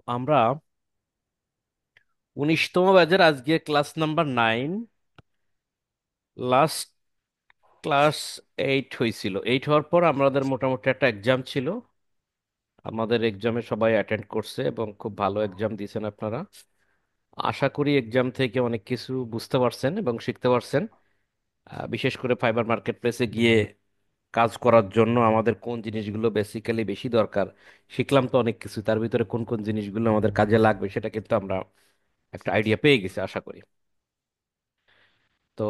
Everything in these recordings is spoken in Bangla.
আমরা 19তম ব্যাচের আজকে ক্লাস নাম্বার 9। লাস্ট ক্লাস 8 হয়েছিল। 8 হওয়ার পর আমাদের মোটামুটি একটা এক্সাম ছিল। আমাদের এক্সামে সবাই অ্যাটেন্ড করছে এবং খুব ভালো এক্সাম দিয়েছেন আপনারা। আশা করি এক্সাম থেকে অনেক কিছু বুঝতে পারছেন এবং শিখতে পারছেন। বিশেষ করে ফাইবার মার্কেট প্লেসে গিয়ে কাজ করার জন্য আমাদের কোন জিনিসগুলো বেসিক্যালি বেশি দরকার শিখলাম তো অনেক কিছু। তার ভিতরে কোন কোন জিনিসগুলো আমাদের কাজে লাগবে সেটা কিন্তু আমরা একটা আইডিয়া পেয়ে গেছি আশা করি। তো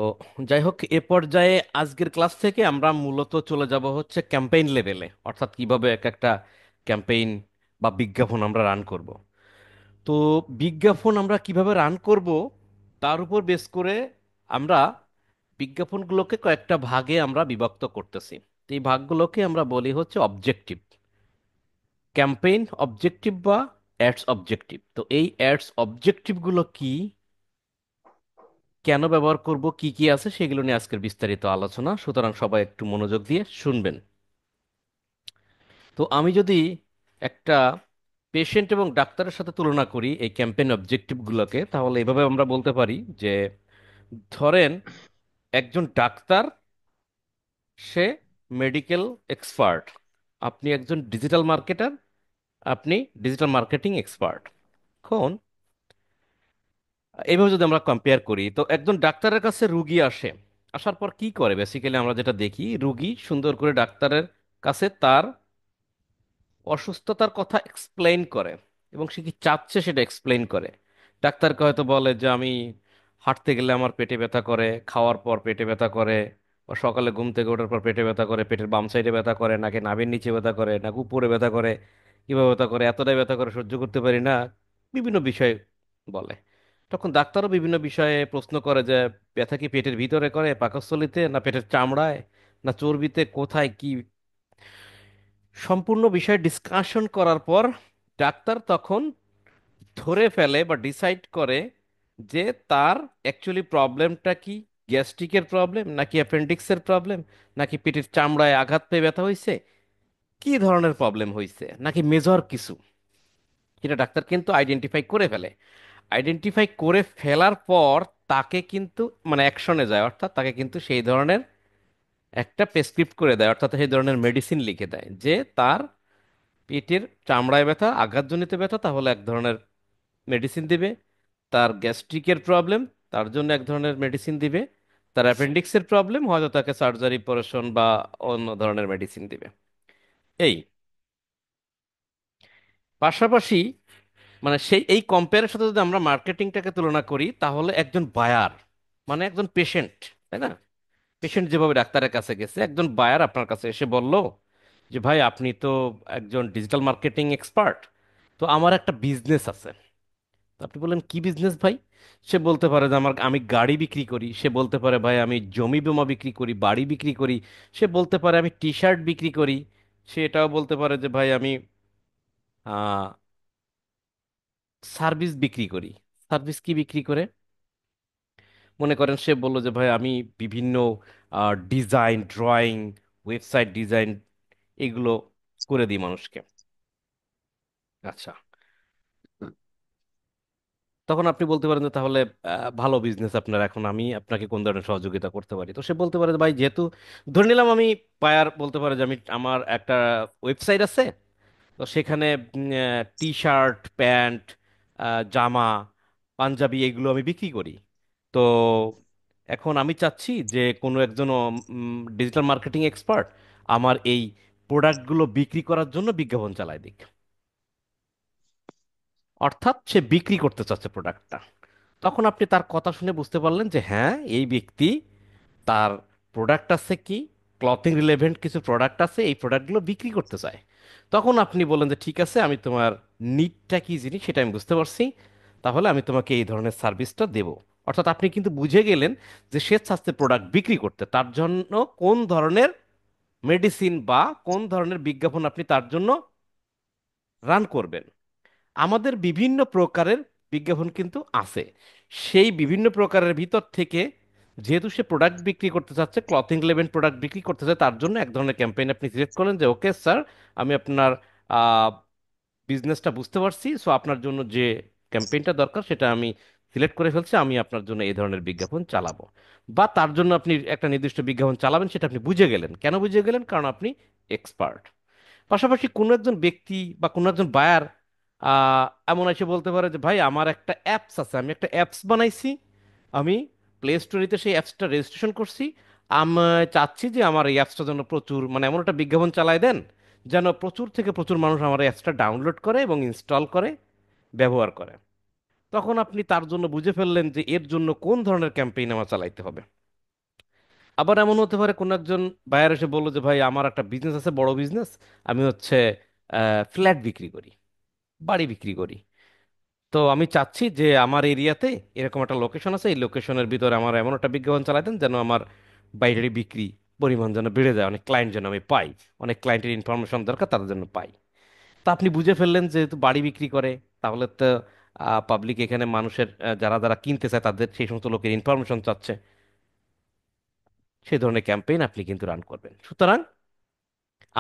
যাই হোক, এ পর্যায়ে আজকের ক্লাস থেকে আমরা মূলত চলে যাব হচ্ছে ক্যাম্পেইন লেভেলে, অর্থাৎ কিভাবে এক একটা ক্যাম্পেইন বা বিজ্ঞাপন আমরা রান করব। তো বিজ্ঞাপন আমরা কিভাবে রান করব তার উপর বেস করে আমরা বিজ্ঞাপনগুলোকে কয়েকটা ভাগে আমরা বিভক্ত করতেছি। তো এই ভাগগুলোকে আমরা বলি হচ্ছে অবজেক্টিভ, ক্যাম্পেইন অবজেক্টিভ বা অ্যাডস অবজেক্টিভ। তো এই অ্যাডস অবজেক্টিভগুলো কি, কেন ব্যবহার করব, কি কি আছে সেগুলো নিয়ে আজকের বিস্তারিত আলোচনা। সুতরাং সবাই একটু মনোযোগ দিয়ে শুনবেন। তো আমি যদি একটা পেশেন্ট এবং ডাক্তারের সাথে তুলনা করি এই ক্যাম্পেইন অবজেক্টিভগুলোকে, তাহলে এভাবে আমরা বলতে পারি যে ধরেন একজন ডাক্তার, সে মেডিকেল এক্সপার্ট, আপনি একজন ডিজিটাল মার্কেটার, আপনি ডিজিটাল মার্কেটিং এক্সপার্ট। এখন এইভাবে যদি আমরা কম্পেয়ার করি, তো একজন ডাক্তারের কাছে রুগী আসে, আসার পর কি করে বেসিক্যালি আমরা যেটা দেখি, রুগী সুন্দর করে ডাক্তারের কাছে তার অসুস্থতার কথা এক্সপ্লেইন করে এবং সে কি চাচ্ছে সেটা এক্সপ্লেইন করে। ডাক্তারকে হয়তো বলে যে আমি হাঁটতে গেলে আমার পেটে ব্যথা করে, খাওয়ার পর পেটে ব্যথা করে, বা সকালে ঘুম থেকে ওঠার পর পেটে ব্যথা করে, পেটের বাম সাইডে ব্যথা করে, নাকি নাভির নিচে ব্যথা করে, নাকি উপরে ব্যথা করে, কিভাবে ব্যথা করে, এতটাই ব্যথা করে সহ্য করতে পারি না, বিভিন্ন বিষয় বলে। তখন ডাক্তারও বিভিন্ন বিষয়ে প্রশ্ন করে যে ব্যথা কি পেটের ভিতরে করে, পাকস্থলীতে, না পেটের চামড়ায়, না চর্বিতে, কোথায় কি। সম্পূর্ণ বিষয় ডিসকাশন করার পর ডাক্তার তখন ধরে ফেলে বা ডিসাইড করে যে তার অ্যাকচুয়ালি প্রবলেমটা কি, গ্যাস্ট্রিকের প্রবলেম নাকি অ্যাপেন্ডিক্সের প্রবলেম, নাকি পেটের চামড়ায় আঘাত পেয়ে ব্যথা হয়েছে, কি ধরনের প্রবলেম হয়েছে, নাকি মেজর কিছু। এটা ডাক্তার কিন্তু আইডেন্টিফাই করে ফেলে। আইডেন্টিফাই করে ফেলার পর তাকে কিন্তু মানে অ্যাকশনে যায়, অর্থাৎ তাকে কিন্তু সেই ধরনের একটা প্রেসক্রিপ্ট করে দেয়, অর্থাৎ সেই ধরনের মেডিসিন লিখে দেয় যে তার পেটের চামড়ায় ব্যথা, আঘাতজনিত ব্যথা, তাহলে এক ধরনের মেডিসিন দিবে। তার গ্যাস্ট্রিকের প্রবলেম, তার জন্য এক ধরনের মেডিসিন দিবে। তার অ্যাপেন্ডিক্সের প্রবলেম, হয়তো তাকে সার্জারি, অপারেশন বা অন্য ধরনের মেডিসিন দিবে। এই পাশাপাশি মানে সেই এই কম্পেয়ারের সাথে যদি আমরা মার্কেটিংটাকে তুলনা করি, তাহলে একজন বায়ার মানে একজন পেশেন্ট, তাই না? পেশেন্ট যেভাবে ডাক্তারের কাছে গেছে, একজন বায়ার আপনার কাছে এসে বলল যে ভাই আপনি তো একজন ডিজিটাল মার্কেটিং এক্সপার্ট, তো আমার একটা বিজনেস আছে। তো আপনি বললেন কি বিজনেস ভাই? সে বলতে পারে যে আমি গাড়ি বিক্রি করি, সে বলতে পারে ভাই আমি জমি বোমা বিক্রি করি, বাড়ি বিক্রি করি, সে বলতে পারে আমি টি শার্ট বিক্রি করি, সে এটাও বলতে পারে যে ভাই আমি সার্ভিস বিক্রি করি। সার্ভিস কি বিক্রি করে? মনে করেন সে বলল যে ভাই আমি বিভিন্ন ডিজাইন, ড্রয়িং, ওয়েবসাইট ডিজাইন এগুলো করে দিই মানুষকে। আচ্ছা, তখন আপনি বলতে পারেন যে তাহলে ভালো বিজনেস আপনার, এখন আমি আপনাকে কোন ধরনের সহযোগিতা করতে পারি। তো সে বলতে পারে যে ভাই যেহেতু ধরে নিলাম আমি বায়ার বলতে পারে যে আমি আমার একটা ওয়েবসাইট আছে, তো সেখানে টি শার্ট, প্যান্ট, জামা, পাঞ্জাবি এগুলো আমি বিক্রি করি। তো এখন আমি চাচ্ছি যে কোনো একজন ডিজিটাল মার্কেটিং এক্সপার্ট আমার এই প্রোডাক্টগুলো বিক্রি করার জন্য বিজ্ঞাপন চালায় দিক। অর্থাৎ সে বিক্রি করতে চাচ্ছে প্রোডাক্টটা। তখন আপনি তার কথা শুনে বুঝতে পারলেন যে হ্যাঁ, এই ব্যক্তি তার প্রোডাক্ট আছে, কি ক্লথিং রিলেভেন্ট কিছু প্রোডাক্ট আছে, এই প্রোডাক্টগুলো বিক্রি করতে চায়। তখন আপনি বলেন যে ঠিক আছে, আমি তোমার নিডটা কি জিনিস সেটা আমি বুঝতে পারছি, তাহলে আমি তোমাকে এই ধরনের সার্ভিসটা দেব। অর্থাৎ আপনি কিন্তু বুঝে গেলেন যে সে চাচ্ছে প্রোডাক্ট বিক্রি করতে, তার জন্য কোন ধরনের মেডিসিন বা কোন ধরনের বিজ্ঞাপন আপনি তার জন্য রান করবেন। আমাদের বিভিন্ন প্রকারের বিজ্ঞাপন কিন্তু আছে। সেই বিভিন্ন প্রকারের ভিতর থেকে যেহেতু সে প্রোডাক্ট বিক্রি করতে চাচ্ছে, ক্লথিং লেভেল প্রোডাক্ট বিক্রি করতে চায়, তার জন্য এক ধরনের ক্যাম্পেইন আপনি সিলেক্ট করলেন যে ওকে স্যার, আমি আপনার বিজনেসটা বুঝতে পারছি, সো আপনার জন্য যে ক্যাম্পেইনটা দরকার সেটা আমি সিলেক্ট করে ফেলছি, আমি আপনার জন্য এই ধরনের বিজ্ঞাপন চালাবো। বা তার জন্য আপনি একটা নির্দিষ্ট বিজ্ঞাপন চালাবেন, সেটা আপনি বুঝে গেলেন। কেন বুঝে গেলেন? কারণ আপনি এক্সপার্ট। পাশাপাশি কোনো একজন ব্যক্তি বা কোনো একজন বায়ার এমন এসে বলতে পারে যে ভাই আমার একটা অ্যাপস আছে, আমি একটা অ্যাপস বানাইছি, আমি প্লে স্টোরিতে সেই অ্যাপসটা রেজিস্ট্রেশন করছি, আমি চাচ্ছি যে আমার এই অ্যাপসটার জন্য প্রচুর, মানে এমন একটা বিজ্ঞাপন চালায় দেন যেন প্রচুর থেকে প্রচুর মানুষ আমার এই অ্যাপসটা ডাউনলোড করে এবং ইনস্টল করে, ব্যবহার করে। তখন আপনি তার জন্য বুঝে ফেললেন যে এর জন্য কোন ধরনের ক্যাম্পেইন আমার চালাইতে হবে। আবার এমন হতে পারে কোনো একজন বায়ার এসে বললো যে ভাই আমার একটা বিজনেস আছে, বড় বিজনেস, আমি হচ্ছে ফ্ল্যাট বিক্রি করি, বাড়ি বিক্রি করি। তো আমি চাচ্ছি যে আমার এরিয়াতে এরকম একটা লোকেশন আছে, এই লোকেশনের ভিতরে আমার এমন একটা বিজ্ঞাপন চালাই দেন যেন আমার বাইরের বিক্রি পরিমাণ যেন বেড়ে যায়, অনেক ক্লায়েন্ট যেন আমি পাই, অনেক ক্লায়েন্টের ইনফরমেশন দরকার তাদের জন্য পাই। তা আপনি বুঝে ফেললেন যেহেতু বাড়ি বিক্রি করে, তাহলে তো পাবলিক এখানে মানুষের যারা যারা কিনতে চায় তাদের সেই সমস্ত লোকের ইনফরমেশন চাচ্ছে, সেই ধরনের ক্যাম্পেইন আপনি কিন্তু রান করবেন। সুতরাং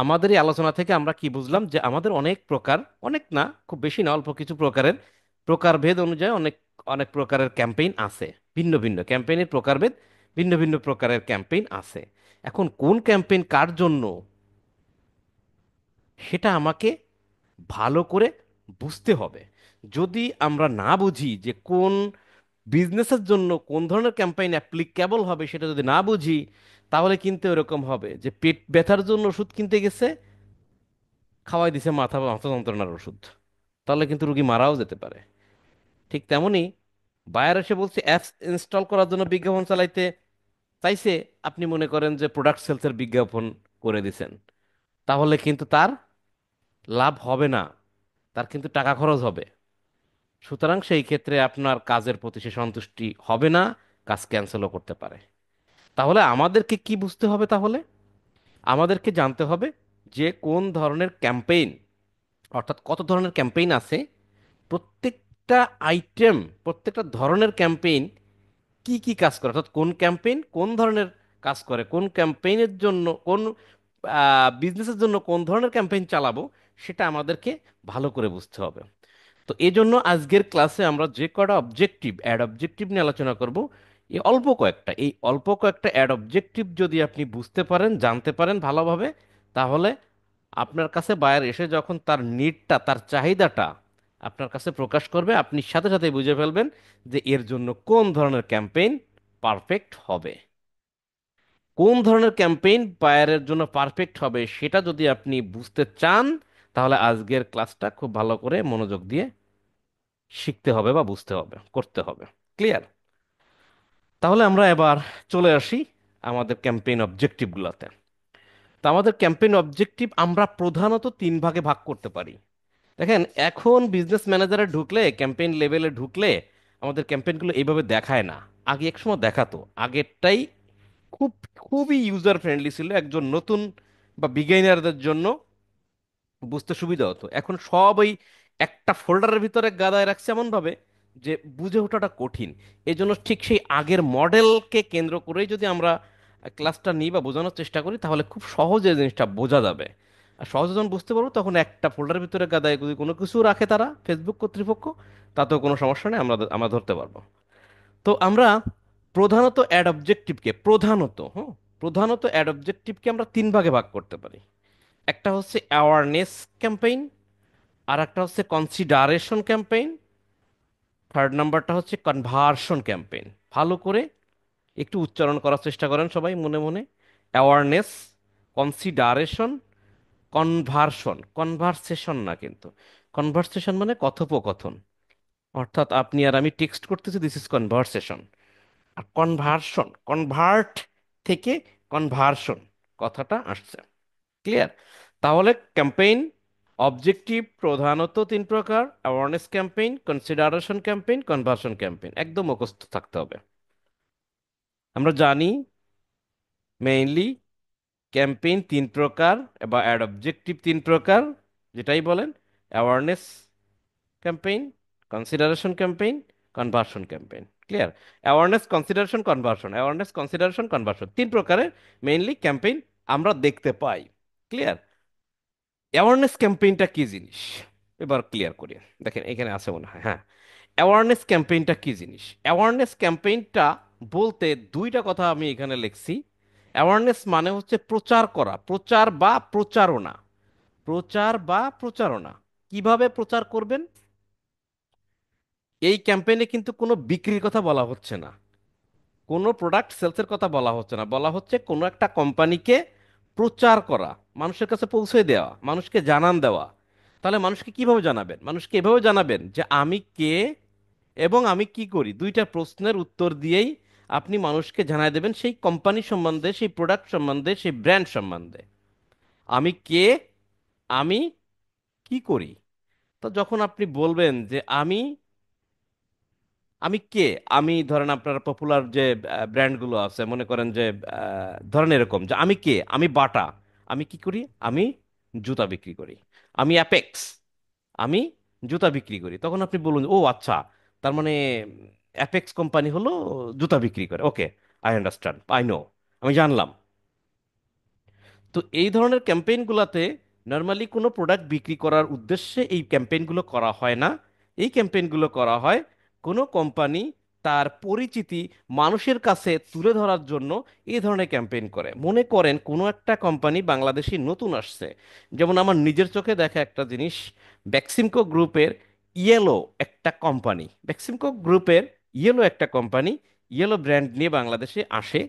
আমাদের এই আলোচনা থেকে আমরা কি বুঝলাম, যে আমাদের অনেক প্রকার, অনেক না, খুব বেশি না, অল্প কিছু প্রকারের, প্রকারভেদ অনুযায়ী অনেক অনেক প্রকারের ক্যাম্পেইন আছে। ভিন্ন ভিন্ন ক্যাম্পেইনের প্রকারভেদ, ভিন্ন ভিন্ন প্রকারের ক্যাম্পেইন আছে। এখন কোন ক্যাম্পেইন কার জন্য, সেটা আমাকে ভালো করে বুঝতে হবে। যদি আমরা না বুঝি যে কোন বিজনেসের জন্য কোন ধরনের ক্যাম্পেইন অ্যাপ্লিকেবল হবে, সেটা যদি না বুঝি, তাহলে কিন্তু এরকম হবে যে পেট ব্যথার জন্য ওষুধ কিনতে গেছে, খাওয়াই দিছে মাথা মাথা যন্ত্রণার ওষুধ, তাহলে কিন্তু রুগী মারাও যেতে পারে। ঠিক তেমনি বায়ার এসে বলছে অ্যাপস ইনস্টল করার জন্য বিজ্ঞাপন চালাইতে চাইছে, আপনি মনে করেন যে প্রোডাক্ট সেলসের বিজ্ঞাপন করে দিছেন, তাহলে কিন্তু তার লাভ হবে না, তার কিন্তু টাকা খরচ হবে। সুতরাং সেই ক্ষেত্রে আপনার কাজের প্রতি সে সন্তুষ্টি হবে না, কাজ ক্যান্সেলও করতে পারে। তাহলে আমাদেরকে কি বুঝতে হবে? তাহলে আমাদেরকে জানতে হবে যে কোন ধরনের ক্যাম্পেইন, অর্থাৎ কত ধরনের ক্যাম্পেইন আছে, প্রত্যেকটা আইটেম, প্রত্যেকটা ধরনের ক্যাম্পেইন কি কি কাজ করে, অর্থাৎ কোন ক্যাম্পেইন কোন ধরনের কাজ করে, কোন ক্যাম্পেইনের জন্য, কোন বিজনেসের জন্য কোন ধরনের ক্যাম্পেইন চালাবো, সেটা আমাদেরকে ভালো করে বুঝতে হবে। তো এই জন্য আজকের ক্লাসে আমরা যে কটা অবজেক্টিভ, অ্যাড অবজেক্টিভ নিয়ে আলোচনা করব। এই অল্প কয়েকটা, এই অল্প কয়েকটা অ্যাড অবজেক্টিভ যদি আপনি বুঝতে পারেন, জানতে পারেন ভালোভাবে, তাহলে আপনার কাছে বায়ার এসে যখন তার নিডটা, তার চাহিদাটা আপনার কাছে প্রকাশ করবে, আপনি সাথে সাথে বুঝে ফেলবেন যে এর জন্য কোন ধরনের ক্যাম্পেইন পারফেক্ট হবে। কোন ধরনের ক্যাম্পেইন বায়ারের জন্য পারফেক্ট হবে সেটা যদি আপনি বুঝতে চান, তাহলে আজকের ক্লাসটা খুব ভালো করে মনোযোগ দিয়ে শিখতে হবে বা বুঝতে হবে, করতে হবে। ক্লিয়ার? তাহলে আমরা এবার চলে আসি আমাদের ক্যাম্পেইন অবজেক্টিভগুলোতে। তো আমাদের ক্যাম্পেইন অবজেক্টিভ আমরা প্রধানত তিন ভাগে ভাগ করতে পারি। দেখেন, এখন বিজনেস ম্যানেজারে ঢুকলে, ক্যাম্পেইন লেভেলে ঢুকলে আমাদের ক্যাম্পেইনগুলো এইভাবে দেখায় না। আগে এক সময় দেখাতো, আগেরটাই খুব খুবই ইউজার ফ্রেন্ডলি ছিল, একজন নতুন বা বিগিনারদের জন্য বুঝতে সুবিধা হতো। এখন সব ওই একটা ফোল্ডারের ভিতরে গাদায় রাখছে এমন ভাবে যে বুঝে ওঠাটা কঠিন। এই জন্য ঠিক সেই আগের মডেলকে কেন্দ্র করেই যদি আমরা ক্লাসটা নিই বা বোঝানোর চেষ্টা করি, তাহলে খুব সহজে জিনিসটা বোঝা যাবে। আর সহজে যখন বুঝতে পারবো, তখন একটা ফোল্ডারের ভিতরে গাদায় যদি কোনো কিছু রাখে তারা, ফেসবুক কর্তৃপক্ষ, তাতেও কোনো সমস্যা নেই, আমরা ধরতে পারবো। তো আমরা প্রধানত অ্যাড অবজেক্টিভকে, প্রধানত অ্যাড অবজেক্টিভকে আমরা তিন ভাগে ভাগ করতে পারি। একটা হচ্ছে অ্যাওয়ারনেস ক্যাম্পেইন, আর একটা হচ্ছে কনসিডারেশন ক্যাম্পেইন, থার্ড নাম্বারটা হচ্ছে কনভার্সন ক্যাম্পেইন। ভালো করে একটু উচ্চারণ করার চেষ্টা করেন সবাই মনে মনে। Awareness, consideration, conversion. কনভারসেশন না কিন্তু, কনভারসেশন মানে কথোপকথন, অর্থাৎ আপনি আর আমি টেক্সট করতেছি, দিস ইজ কনভারসেশন। আর কনভার্সন, কনভার্ট থেকে কনভার্সন কথাটা আসছে। ক্লিয়ার? তাহলে ক্যাম্পেইন অবজেক্টিভ প্রধানত তিন প্রকার: awareness campaign, consideration campaign, conversion campaign. একদম মুখস্থ থাকতে হবে। আমরা জানি মেইনলি ক্যাম্পেইন তিন প্রকার, বা অ্যাড অবজেক্টিভ তিন প্রকার, যেটাই বলেন: awareness campaign, consideration campaign, conversion campaign. Clear? Awareness, consideration, conversion, awareness, consideration, conversion, তিন প্রকারের মেইনলি ক্যাম্পেইন আমরা দেখতে পাই। ক্লিয়ার? অ্যাওয়ারনেস ক্যাম্পেইনটা কি জিনিস? এবার ক্লিয়ার করি। দেখেন এখানে আছে মনে হয়, হ্যাঁ। অ্যাওয়ারনেস ক্যাম্পেইনটা কি জিনিস? অ্যাওয়ারনেস ক্যাম্পেইনটা বলতে দুইটা কথা আমি এখানে লিখছি। অ্যাওয়ারনেস মানে হচ্ছে প্রচার করা, প্রচার বা প্রচারণা। প্রচার বা প্রচারণা। কিভাবে প্রচার করবেন? এই ক্যাম্পেইনে কিন্তু কোনো বিক্রির কথা বলা হচ্ছে না, কোনো প্রোডাক্ট সেলসের কথা বলা হচ্ছে না, বলা হচ্ছে কোনো একটা কোম্পানিকে প্রচার করা, মানুষের কাছে পৌঁছে দেওয়া, মানুষকে জানান দেওয়া। তাহলে মানুষকে কিভাবে জানাবেন? মানুষকে এভাবে জানাবেন যে আমি কে এবং আমি কি করি, দুইটা প্রশ্নের উত্তর দিয়েই আপনি মানুষকে জানাই দেবেন সেই কোম্পানি সম্বন্ধে, সেই প্রোডাক্ট সম্বন্ধে, সেই ব্র্যান্ড সম্বন্ধে। আমি কে, আমি কি করি। তো যখন আপনি বলবেন যে আমি আমি কে, আমি ধরেন আপনার পপুলার যে ব্র্যান্ডগুলো আছে, মনে করেন যে ধরেন এরকম যে আমি কে, আমি বাটা, আমি কি করি, আমি জুতা বিক্রি করি। আমি অ্যাপেক্স, আমি জুতা বিক্রি করি। তখন আপনি বলুন ও আচ্ছা, তার মানে অ্যাপেক্স কোম্পানি হলো জুতা বিক্রি করে, ওকে, আই আন্ডারস্ট্যান্ড, আই নো, আমি জানলাম। তো এই ধরনের ক্যাম্পেইনগুলোতে নর্মালি কোনো প্রোডাক্ট বিক্রি করার উদ্দেশ্যে এই ক্যাম্পেইনগুলো করা হয় না। এই ক্যাম্পেইনগুলো করা হয় কোনো কোম্পানি তার পরিচিতি মানুষের কাছে তুলে ধরার জন্য এই ধরনের ক্যাম্পেইন করে। মনে করেন কোনো একটা কোম্পানি বাংলাদেশি নতুন আসছে, যেমন আমার নিজের চোখে দেখা একটা জিনিস, বেক্সিমকো গ্রুপের ইয়েলো একটা কোম্পানি, বেক্সিমকো গ্রুপের ইয়েলো একটা কোম্পানি ইয়েলো ব্র্যান্ড নিয়ে বাংলাদেশে আসে।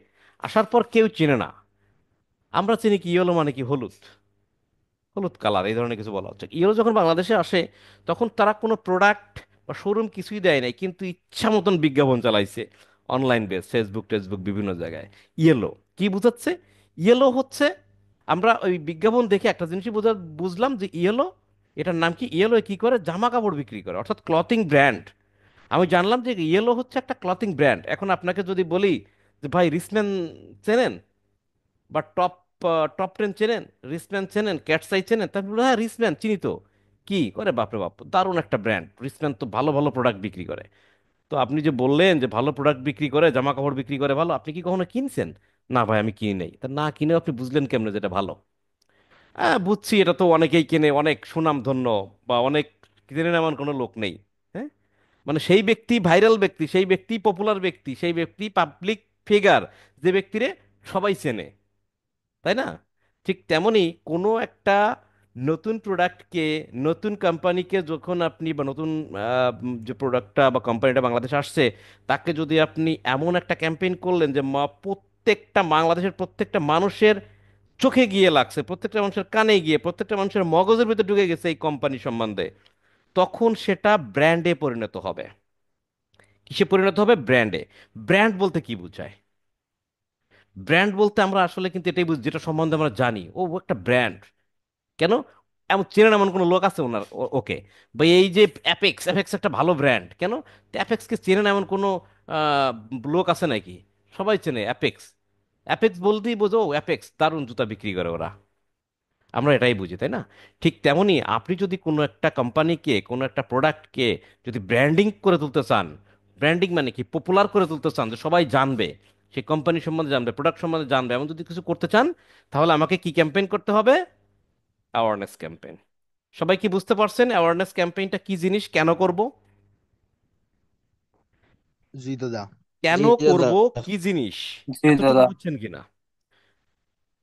আসার পর কেউ চেনে না। আমরা চিনি কি ইয়েলো মানে কি, হলুদ, হলুদ কালার, এই ধরনের কিছু বলা হচ্ছে। ইয়েলো যখন বাংলাদেশে আসে তখন তারা কোনো প্রোডাক্ট বা শোরুম কিছুই দেয় নাই, কিন্তু ইচ্ছা মতন বিজ্ঞাপন চালাইছে অনলাইন বেস, ফেসবুক টেসবুক বিভিন্ন জায়গায়। ইয়েলো কি বুঝাচ্ছে? ইয়েলো হচ্ছে, আমরা ওই বিজ্ঞাপন দেখে একটা জিনিসই বুঝলাম যে ইয়েলো, এটার নাম কি, ইয়েলো কি করে, জামা কাপড় বিক্রি করে, অর্থাৎ ক্লথিং ব্র্যান্ড। আমি জানলাম যে ইয়েলো হচ্ছে একটা ক্লথিং ব্র্যান্ড। এখন আপনাকে যদি বলি যে ভাই রিসম্যান চেনেন, বা টপ টপ 10 চেনেন, রিসম্যান চেনেন, ক্যাটসাই চেনেন, তারপর বললো, হ্যাঁ রিসম্যান চিনি তো। কি করে, বাপরে বাপ, দারুণ একটা ব্র্যান্ড, রিসম্যান তো ভালো ভালো প্রোডাক্ট বিক্রি করে। তো আপনি যে বললেন যে ভালো প্রোডাক্ট বিক্রি করে, জামা কাপড় বিক্রি করে ভালো, আপনি কি কখনো কিনছেন? না ভাই আমি কিনি নাই। তা না কিনে আপনি বুঝলেন কেমনে যেটা ভালো? হ্যাঁ বুঝছি, এটা তো অনেকেই কেনে, অনেক সুনামধন্য, বা অনেক কিনে এমন কোনো লোক নেই। হ্যাঁ, মানে সেই ব্যক্তি ভাইরাল ব্যক্তি, সেই ব্যক্তি পপুলার ব্যক্তি, সেই ব্যক্তি পাবলিক ফিগার, যে ব্যক্তিরে সবাই চেনে, তাই না? ঠিক তেমনি কোনো একটা নতুন প্রোডাক্টকে, নতুন কোম্পানিকে যখন আপনি, বা নতুন যে প্রোডাক্টটা বা কোম্পানিটা বাংলাদেশে আসছে, তাকে যদি আপনি এমন একটা ক্যাম্পেইন করলেন যে প্রত্যেকটা বাংলাদেশের প্রত্যেকটা মানুষের চোখে গিয়ে লাগছে, প্রত্যেকটা মানুষের কানে গিয়ে, প্রত্যেকটা মানুষের মগজের ভিতরে ঢুকে গেছে এই কোম্পানি সম্বন্ধে, তখন সেটা ব্র্যান্ডে পরিণত হবে। কিসে পরিণত হবে? ব্র্যান্ডে। ব্র্যান্ড বলতে কি বোঝায়? ব্র্যান্ড বলতে আমরা আসলে কিন্তু এটাই বুঝি, যেটা সম্বন্ধে আমরা জানি ও ও একটা ব্র্যান্ড। কেন? এমন চেনেন এমন কোনো লোক আছে ওনার? ওকে, বা এই যে অ্যাপেক্স, অ্যাপেক্স একটা ভালো ব্র্যান্ড, কেন? অ্যাপেক্সকে চেনেন এমন কোনো আহ, লোক আছে নাকি? সবাই চেনে অ্যাপেক্স। অ্যাপেক্স বলতেই বোঝো অ্যাপেক্স দারুণ জুতা বিক্রি করে ওরা। আমরা এটাই বুঝি, তাই না? ঠিক তেমনি আপনি যদি কোনো একটা কোম্পানিকে, কোনো একটা প্রোডাক্টকে যদি ব্র্যান্ডিং করে তুলতে চান, ব্র্যান্ডিং মানে কি, পপুলার করে তুলতে চান, যে সবাই জানবে, সেই কোম্পানি সম্বন্ধে জানবে, প্রোডাক্ট সম্বন্ধে জানবে, এমন যদি কিছু করতে চান, তাহলে আমাকে কি ক্যাম্পেইন করতে হবে? Awareness campaign. সবাই কি বুঝতে পারছেন অ্যাওয়ারনেস ক্যাম্পেইনটা কি জিনিস, কেন করব? জি দাদা। কেন জি দাদা। করব, কি জিনিস, জি এতটুকু দাদা। বুঝছেন কিনা?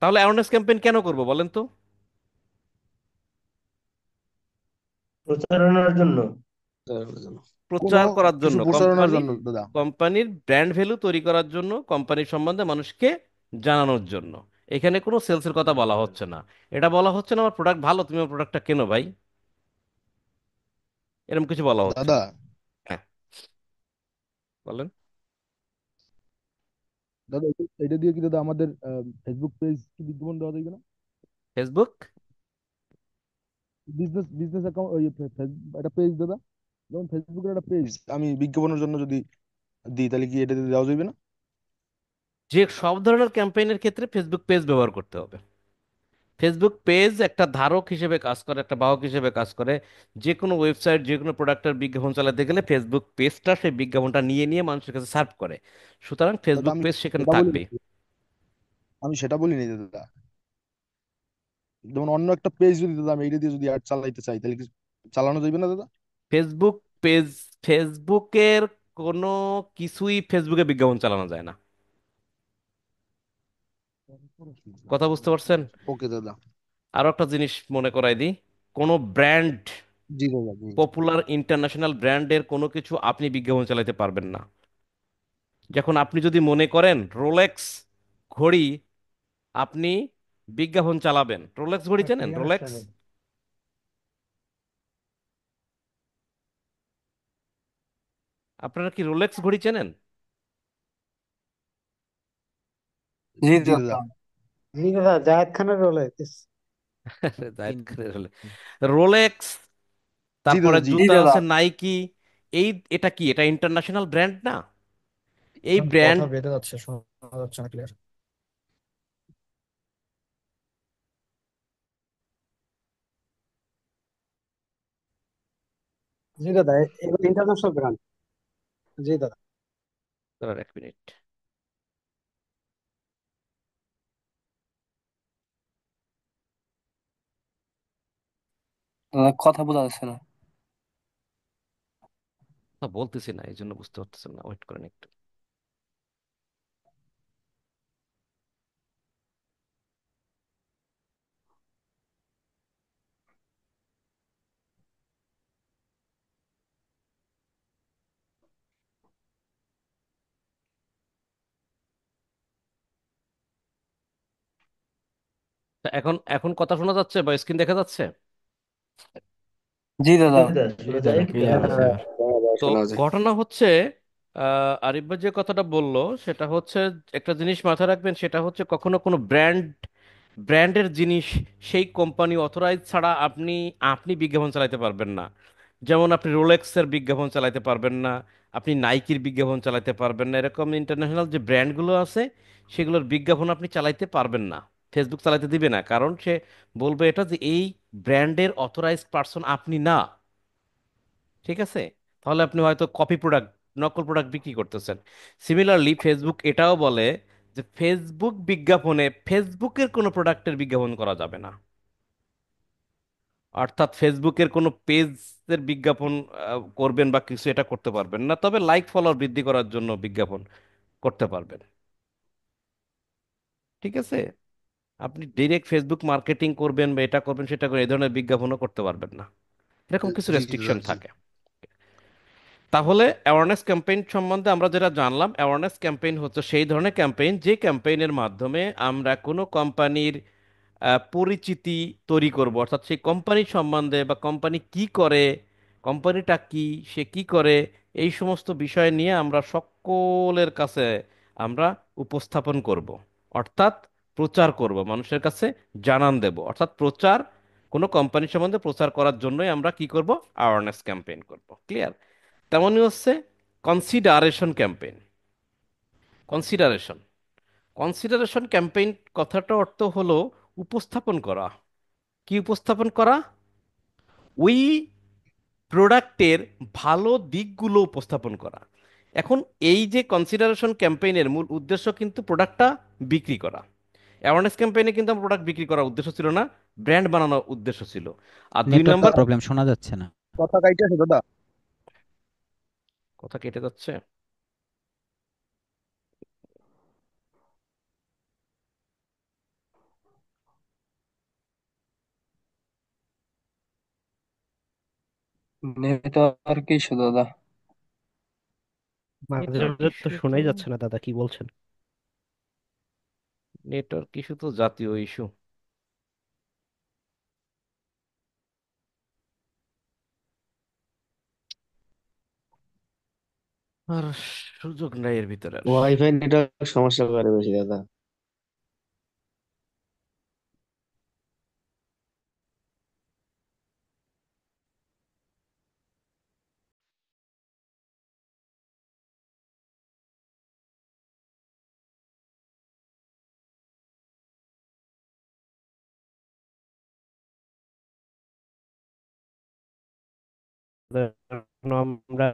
তাহলে অ্যাওয়ারনেস ক্যাম্পেইন কেন করব বলেন তো? প্রচারণার জন্য। কোনো প্রচার করার কিছু জন্য, প্রচারণার কোম্পানির, জন্য দাদা। কোম্পানির ব্র্যান্ড ভ্যালু তৈরি করার জন্য, কোম্পানির সম্বন্ধে মানুষকে জানানোর জন্য। এখানে কোনো সেলসের কথা বলা হচ্ছে না। এটা বলা হচ্ছে না আমার প্রোডাক্ট ভালো, তুমি আমার প্রোডাক্টটা কেনো ভাই, এরকম কিছু বলা হচ্ছে দাদা না। হ্যাঁ, বলেন। দাদা এটা দিয়ে কি দাদা আমাদের ফেসবুক পেজ কি বিজ্ঞাপন দেওয়া যাবে না? ফেসবুক? বিজনেস বিজনেস অ্যাকাউন্ট ওই একটা পেজ দাদা, যেমন ফেসবুকের একটা পেজ আমি বিজ্ঞাপনের জন্য যদি দিই তাহলে কি এটা দিয়ে দেওয়া যাবে না? যে সব ধরনের ক্যাম্পেইনের ক্ষেত্রে ফেসবুক পেজ ব্যবহার করতে হবে। ফেসবুক পেজ একটা ধারক হিসেবে কাজ করে, একটা বাহক হিসেবে কাজ করে। যে কোনো ওয়েবসাইট, যে কোনো প্রোডাক্টের বিজ্ঞাপন চালাতে গেলে ফেসবুক পেজটা সেই বিজ্ঞাপনটা নিয়ে নিয়ে মানুষের কাছে সার্ভ করে। সুতরাং দাদা ফেসবুক আমি পেজ সেখানে সেটা বলিনি, থাকবে। আমি সেটা বলিনি দাদা। যেমন অন্য একটা পেজ যদি দাদা আমি এটা দিয়ে যদি অ্যাড চালাইতে চাই তাহলে কি চালানো যাবে না দাদা? ফেসবুক পেজ, ফেসবুকের কোনো কিছুই ফেসবুকে বিজ্ঞাপন চালানো যায় না। কথা বুঝতে পারছেন? ওকে দাদা। আরো একটা জিনিস মনে করাই দিই, কোনো ব্র্যান্ড, জি দাদা জি। পপুলার ইন্টারন্যাশনাল ব্র্যান্ডের কোনো কিছু আপনি বিজ্ঞাপন চালাতে পারবেন না। যখন আপনি যদি মনে করেন রোলেক্স ঘড়ি আপনি বিজ্ঞাপন চালাবেন, রোলেক্স ঘড়ি চেনেন? রোলেক্স, আপনারা কি রোলেক্স ঘড়ি চেনেন? জি জি দাদা। দাদা। জি দাদা, জাহেদ খানের রোলে। জায়েদ খানের রোলেক্স, জি তারপরে দাদা জি। জি জুতা দাদা। আছে নাইকি। এই, এটা কি, এটা ইন্টারন্যাশনাল ব্র্যান্ড না? এই আপনার তো ব্র্যান্ড, কথা বেঁধে যাচ্ছে, শোনা যাচ্ছে না ক্লিয়ার। জি দাদা, এগুলো ইন্টারন্যাশনাল ব্র্যান্ড। জি দাদা। দাঁড়ান এক মিনিট। দাদা কথা বোঝা যাচ্ছে না। বলতেছি না এই জন্য বুঝতে পারতেছেন না, ওয়েট করেন একটু। তা এখন এখন কথা শোনা যাচ্ছে বা স্ক্রিন দেখা যাচ্ছে? জি দাদা। জি দাদা, ক্লিয়ার আছে এবার। শোনা যায়, তো শোনা যায়। ঘটনা হচ্ছে, আরিফ ভাই যে কথাটা বললো সেটা হচ্ছে, একটা জিনিস মাথায় রাখবেন, সেটা হচ্ছে কখনো কোনো ব্র্যান্ডের জিনিস সেই কোম্পানি অথরাইজ ছাড়া আপনি আপনি বিজ্ঞাপন চালাতে পারবেন না। যেমন আপনি রোলেক্সের বিজ্ঞাপন চালাতে পারবেন না, আপনি নাইকির বিজ্ঞাপন চালাতে পারবেন না, এরকম ইন্টারন্যাশনাল যে ব্র্যান্ডগুলো আছে সেগুলোর বিজ্ঞাপন আপনি চালাতে পারবেন না। ফেসবুক চালাতে দিবে না, কারণ সে বলবে এটা যে এই ব্র্যান্ডের অথরাইজড পার্সন আপনি না। ঠিক আছে? তাহলে আপনি হয়তো কপি প্রোডাক্ট, নকল প্রোডাক্ট বিক্রি করতেছেন। সিমিলারলি ফেসবুক এটাও বলে যে ফেসবুক বিজ্ঞাপনে ফেসবুকের কোনো প্রোডাক্টের বিজ্ঞাপন করা যাবে না। অর্থাৎ ফেসবুকের কোনো পেজের বিজ্ঞাপন করবেন বা কিছু, এটা করতে পারবেন না, তবে লাইক ফলোয়ার বৃদ্ধি করার জন্য বিজ্ঞাপন করতে পারবেন। ঠিক আছে? আপনি ডিরেক্ট ফেসবুক মার্কেটিং করবেন বা এটা করবেন সেটা করবেন, এই ধরনের বিজ্ঞাপনও করতে পারবেন না। এরকম কিছু জি দাদা রেস্ট্রিকশন জি। থাকে। তাহলে অ্যাওয়ারনেস ক্যাম্পেইন সম্বন্ধে আমরা যেটা জানলাম, অ্যাওয়ারনেস ক্যাম্পেইন হচ্ছে সেই ধরনের ক্যাম্পেইন যে ক্যাম্পেইনের মাধ্যমে আমরা কোনো কোম্পানির পরিচিতি তৈরি করব, অর্থাৎ সেই কোম্পানি সম্বন্ধে বা কোম্পানি কি করে, কোম্পানিটা কি, সে কি করে, এই সমস্ত বিষয় নিয়ে আমরা সকলের কাছে আমরা উপস্থাপন করব। অর্থাৎ প্রচার করব, মানুষের কাছে জানান দেব, অর্থাৎ প্রচার, কোনো কোম্পানি সম্বন্ধে প্রচার করার জন্যই আমরা কি করব, অ্যাওয়ারনেস ক্যাম্পেইন করব। ক্লিয়ার? তেমনই হচ্ছে consideration campaign. Consideration consideration campaign কথাটা অর্থ হলো উপস্থাপন করা। কি উপস্থাপন করা? ওই প্রোডাক্টের ভালো দিকগুলো উপস্থাপন করা। এখন এই যে কনসিডারেশন ক্যাম্পেইনের মূল উদ্দেশ্য কিন্তু প্রোডাক্টটা বিক্রি করা। অ্যাওয়ারনেস ক্যাম্পেইনে কিন্তু আমার প্রোডাক্ট বিক্রি করার উদ্দেশ্য ছিল না, ব্র্যান্ড বানানোর উদ্দেশ্য ছিল। আর দুই নেটওয়ার্ক নাম্বার, প্রবলেম, শোনা যাচ্ছে না। কথা কাইটা আছে দাদা। কথা কেটে যাচ্ছে। নেটওয়ার্ক ইস্যু দাদা। মাঝে নেটওয়ার্ক মাঝে তো ইস্যু তো, শোনাই যাচ্ছে না দাদা, কি বলছেন? নেটওয়ার্ক ইস্যু তো জাতীয় ইস্যু। আর সুযোগ নাই এর ভিতরে আর। ওয়াইফাই নেটওয়ার্ক সমস্যা করে বেশি দাদা। আমরা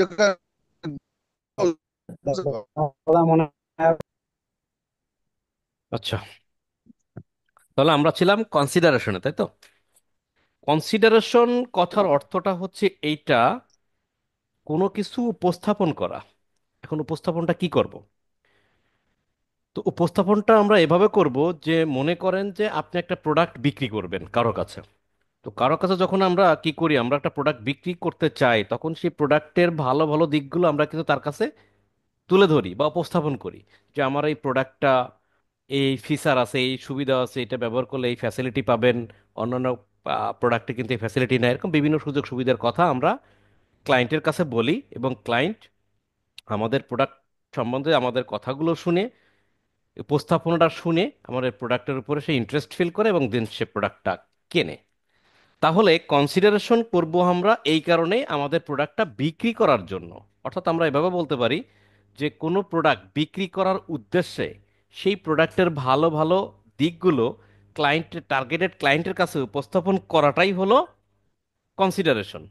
টাকা দাদা মনে হয় আচ্ছা, তাহলে আমরা ছিলাম কনসিডারেশনে, তাই তো? কনসিডারেশন কথার অর্থটা হচ্ছে এইটা, কোনো কিছু উপস্থাপন করা। এখন উপস্থাপনটা কি করব? তো উপস্থাপনটা আমরা এভাবে করব যে, মনে করেন যে আপনি একটা প্রোডাক্ট বিক্রি করবেন কারো কাছে। তো কারো কাছে যখন আমরা কি করি, আমরা একটা প্রোডাক্ট বিক্রি করতে চাই, তখন সেই প্রোডাক্টের ভালো ভালো দিকগুলো আমরা কিন্তু তার কাছে তুলে ধরি বা উপস্থাপন করি। যে আমার এই প্রোডাক্টটা এই ফিচার আছে, এই সুবিধা আছে, এটা ব্যবহার করলে এই ফ্যাসিলিটি পাবেন, অন্যান্য প্রোডাক্টে কিন্তু এই ফ্যাসিলিটি নেই, এরকম বিভিন্ন সুযোগ সুবিধার কথা আমরা ক্লায়েন্টের কাছে বলি। এবং ক্লায়েন্ট আমাদের প্রোডাক্ট সম্বন্ধে আমাদের কথাগুলো শুনে, উপস্থাপনাটা শুনে আমাদের প্রোডাক্টের উপরে সে ইন্টারেস্ট ফিল করে এবং দেন সে প্রোডাক্টটা কেনে। তাহলে কনসিডারেশন করব আমরা এই কারণেই, আমাদের প্রোডাক্টটা বিক্রি করার জন্য। অর্থাৎ আমরা এভাবে বলতে পারি যে কোনো প্রোডাক্ট বিক্রি করার উদ্দেশ্যে সেই প্রোডাক্টের ভালো ভালো দিকগুলো ক্লায়েন্টের, টার্গেটেড ক্লায়েন্টের কাছে উপস্থাপন করাটাই হলো কনসিডারেশন।